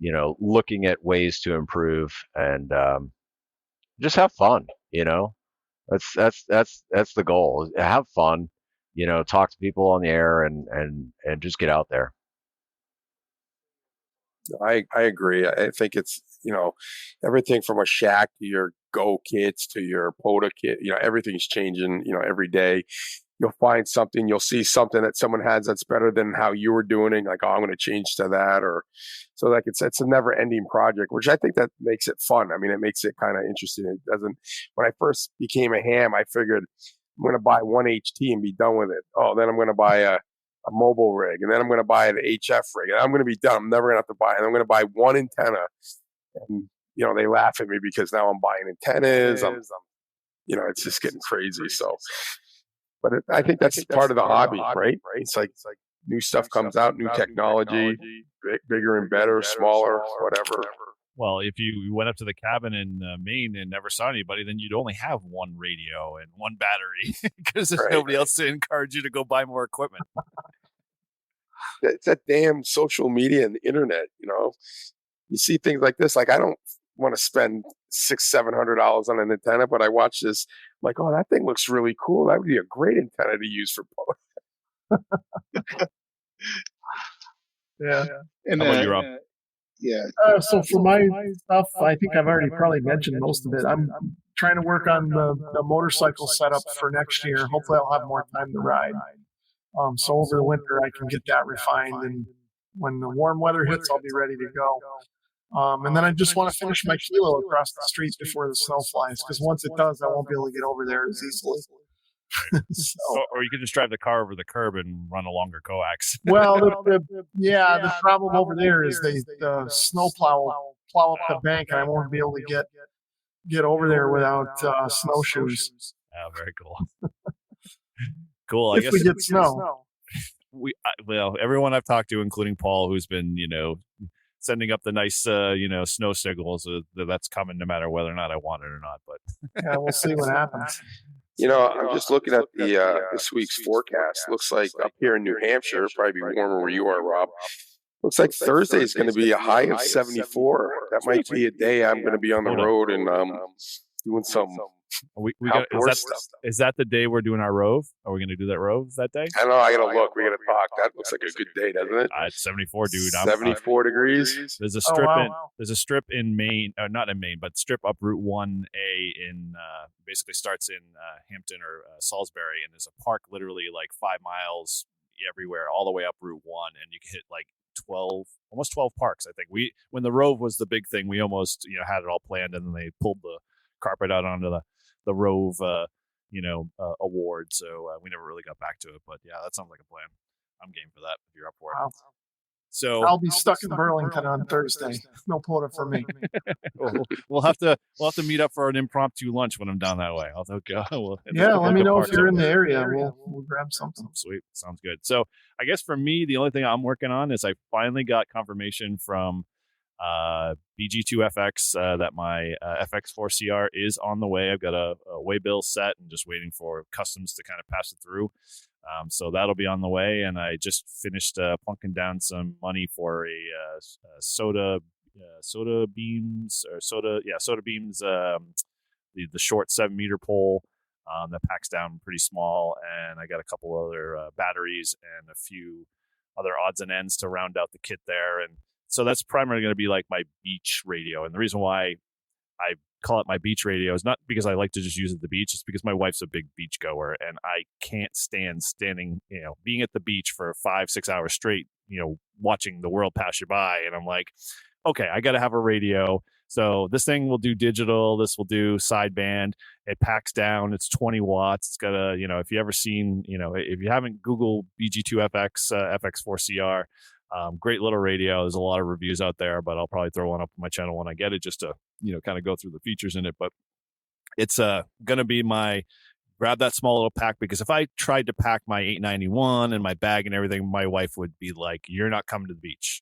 looking at ways to improve, and just have fun. That's the goal. Have fun. Talk to people on the air, and just get out there. I agree. I think it's, everything from a shack to your Go kits to your POTA kit, everything's changing, every day. you'll find something, you'll see something that someone has that's better than how you were doing it. Like, oh, I'm going to change to that. Or so like it's a never ending project, which I think that makes it fun. I mean, it makes it kind of interesting. It doesn't, when I first became a ham, I figured I'm going to buy one HT and be done with it. Oh, then I'm going to buy a mobile rig, and then I'm going to buy an HF rig, and I'm going to be done. I'm never going to have to buy it. I'm going to buy one antenna. And, they laugh at me because now I'm buying antennas. It's just getting crazy. So, but I think that's part of the hobby, right? It's like new stuff comes out, new technology, bigger and better, smaller, whatever. Well, if you went up to the cabin in Maine and never saw anybody, then you'd only have one radio and one battery because there's nobody else to encourage you to go buy more equipment. It's that damn social media and the internet, You see things like this. Like, I don't want to spend $600-700 on an antenna, but I watch this, I'm like, oh, that thing looks really cool. That would be a great antenna to use for POTA. Yeah. And How about you, Rob? yeah. So for my stuff, I think I've already probably mentioned most of it. I'm trying to work on the motorcycle setup for next year. Hopefully I'll have more time to ride. So over the winter I can get that refined, and when the warm weather hits, I'll be ready to go. And then I just want to finish my kilo across the street before the snow flies, because once it does, I won't be able to get over there as easily. Or you could just drive the car over the curb and run a longer coax. Well, the problem over there is the snow plow up the bank, and I won't be able to get over there without snowshoes. Oh, very cool. Cool. I If guess we get snow. Everyone I've talked to, including Paul, who's been, sending up the nice, snow signals, that's coming no matter whether or not I want it or not. But Yeah, we'll see what happens. I'm just looking at the this week's forecast. Looks like up here in New Hampshire, it'll probably be warmer where you are, Rob. Looks like Thursday is going to be a high of 74. That might be a day I'm going to be on the road and doing some outdoor stuff. Is that the day we're doing our rove? Are we going to do that rove that day? I don't know. I got to look. We got to talk. That looks like a good day, doesn't it? It's 74, dude. 74 degrees. There's a strip there's a strip in Maine, not in Maine, but strip up Route 1A in basically starts in Hampton or Salisbury, and there's a park literally like 5 miles everywhere, all the way up Route 1, and you can hit like almost 12 parks. I think when the rove was the big thing, we almost had it all planned, and then they pulled the carpet out onto the rove award, so we never really got back to it. But yeah, that sounds like a plan. I'm game for that if you're up for it. Wow. So I'll be stuck in Burlington on Thursday. No POTA for me. we'll have to meet up for an impromptu lunch when I'm down that way. I'll go. Let me know if you're in the area. We'll grab something. Sweet, sounds good. So I guess for me, the only thing I'm working on is I finally got confirmation from BG2FX that my FX4CR is on the way. I've got a waybill set and just waiting for customs to kind of pass it through. So that'll be on the way. And I just finished plunking down some money for a soda beams, the short 7-meter pole that packs down pretty small. And I got a couple other batteries and a few other odds and ends to round out the kit there. And so that's primarily going to be like my beach radio. And the reason why I call it my beach radio is not because I like to just use it at the beach. It's because my wife's a big beach goer, and I can't stand standing, being at the beach for 5-6 hours straight, watching the world pass you by. And I'm like, okay, I got to have a radio. So this thing will do digital. This will do sideband. It packs down. It's 20 watts. It's got a, if you ever seen, if you haven't Googled BG2FX FX4CR, great little radio. There's a lot of reviews out there, but I'll probably throw one up on my channel when I get it just to, kind of go through the features in it. But it's going to be grab that small little pack, because if I tried to pack my 891 and my bag and everything, my wife would be like, you're not coming to the beach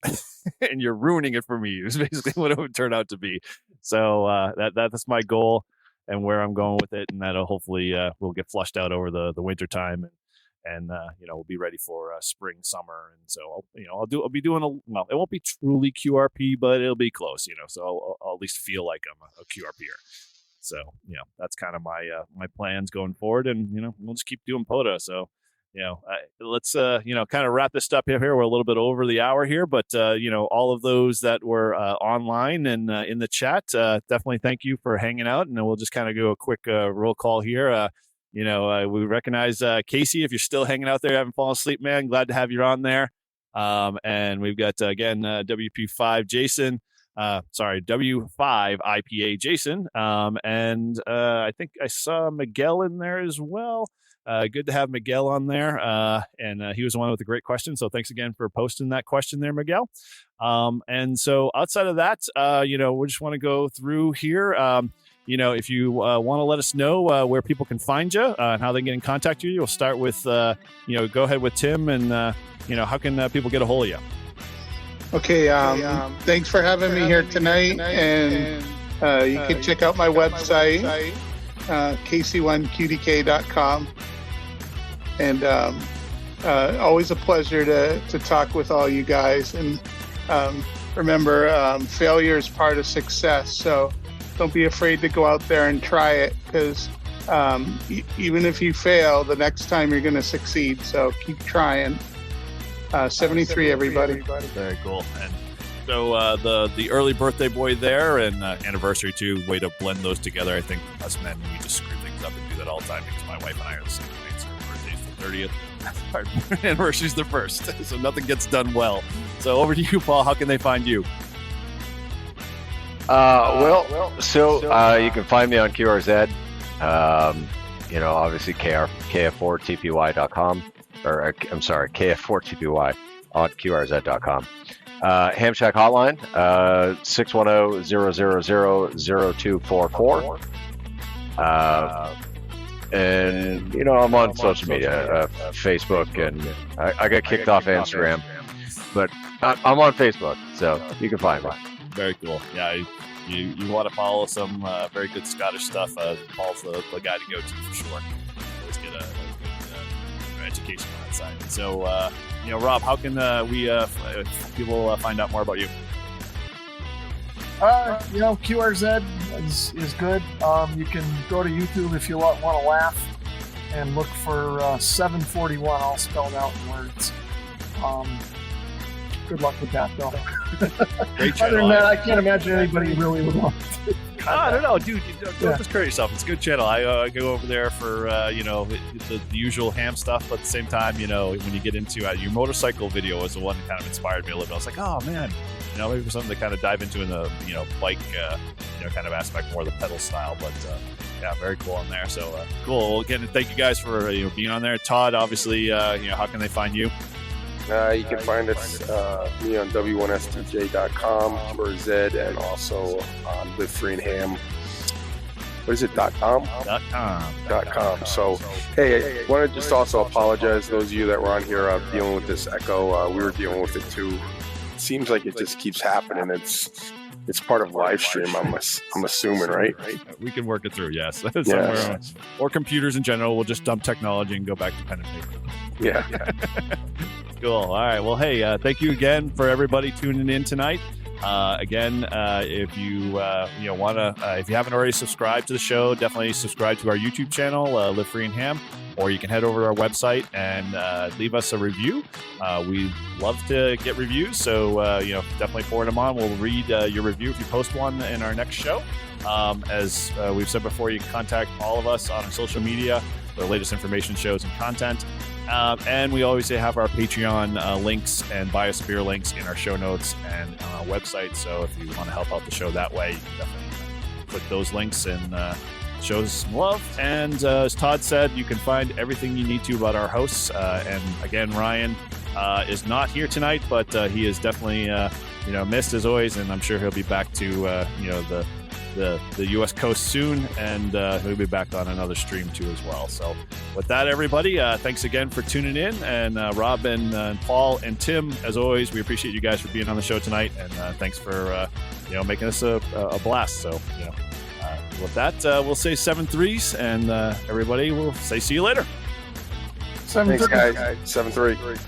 and you're ruining it for me, is basically what it would turn out to be. So that's my goal and where I'm going with it. And that'll hopefully will get flushed out over the winter time. And we'll be ready for spring, summer, and so I'll be doing it won't be truly QRP, but it'll be close, so I'll at least feel like I'm a QRPer. So that's kind of my plans going forward, and we'll just keep doing POTA. So let's kind of wrap this up here. We're a little bit over the hour here, but all of those that were online and in the chat, definitely thank you for hanging out, and then we'll just kind of do a quick roll call here. we recognize Casey. If you're still hanging out there, haven't fallen asleep, man, glad to have you on there. And we've got again WP5 Jason. W5 IPA Jason. And I think I saw Miguel in there as well. Good to have Miguel on there. And he was the one with a great question. So thanks again for posting that question there, Miguel. And so outside of that, we just want to go through here. If you want to let us know where people can find you and how they can get in contact with you, we'll start with, go ahead with Tim and, how can people get a hold of you? Okay, thanks for having me here tonight, and you can check out my website, kc1qdk.com, and always a pleasure to talk with all you guys, and remember, failure is part of success, so don't be afraid to go out there and try it, because even if you fail, the next time you're going to succeed, so keep trying. 73, everybody. Very cool. And so the early birthday boy there and anniversary too, way to blend those together. I think us men, we just screw things up and do that all the time because my wife and I are the same way. So her birthday's the 30th, our anniversary's the 1st. So nothing gets done well. So over to you, Paul. How can they find you? You can find me on QRZ. Obviously KF4TPY.com. Or I'm sorry, KF4TPY on QRZ.com. Ham Shack Hotline, 610-000-0244. And, I'm on social media, Facebook, and I got kicked off Instagram. But I'm on Facebook, so you can find me. Very cool. Yeah, you want to follow some very good Scottish stuff. Paul's the guy to go to for sure. Always get a good education on that side. So, Rob, how can people find out more about you? QRZ is good. You can go to YouTube if you want to laugh and look for 741 all spelled out in words. Good luck with that, though. Great channel. Other than that, I can't imagine anybody really would want to. I don't know, dude. Don't discourage yourself. It's a good channel. I go over there for the usual ham stuff, but at the same time, when you get into your motorcycle video was the one that kind of inspired me a little bit. I was like, oh man, maybe something to kind of dive into in the bike kind of aspect, more the pedal style. But yeah, very cool on there. So cool. Well, again, thank you guys for being on there. Todd, obviously, how can they find you? You can find us me on W1STJ.com for Z, and also on Live Free and Ham. What is it? .com. So, hey, I want to just also apologize to those of you that were on here dealing with this echo. We were dealing with it too. It seems like it just keeps happening. It's part of live stream. I'm assuming, right? We can work it through. Yes. Yes. Or computers in general. We'll just dump technology and go back to pen and paper. Yeah. Cool. All right. Well, hey, thank you again for everybody tuning in tonight. Again, if you want to, if you haven't already subscribed to the show, definitely subscribe to our YouTube channel, Live Free and Ham, or you can head over to our website and leave us a review. We love to get reviews, so definitely forward them on. We'll read your review if you post one in our next show. As we've said before, you can contact all of us on our social media for the latest information, shows, and content. And we always have our Patreon links and buy us a beer links in our show notes and on our website. So if you want to help out the show that way, you can definitely click those links and show us some love. And as Todd said, you can find everything you need to about our hosts. And again, Ryan is not here tonight, but he is definitely missed as always, and I'm sure he'll be back to the U.S. coast soon, and he'll be back on another stream too as well. So with that, everybody, thanks again for tuning in, and Rob and Paul and Tim, as always, we appreciate you guys for being on the show tonight, and thanks for making us a blast. So with that, we'll say 7-3s, and everybody will say see you later. Thanks, guys. 7-3.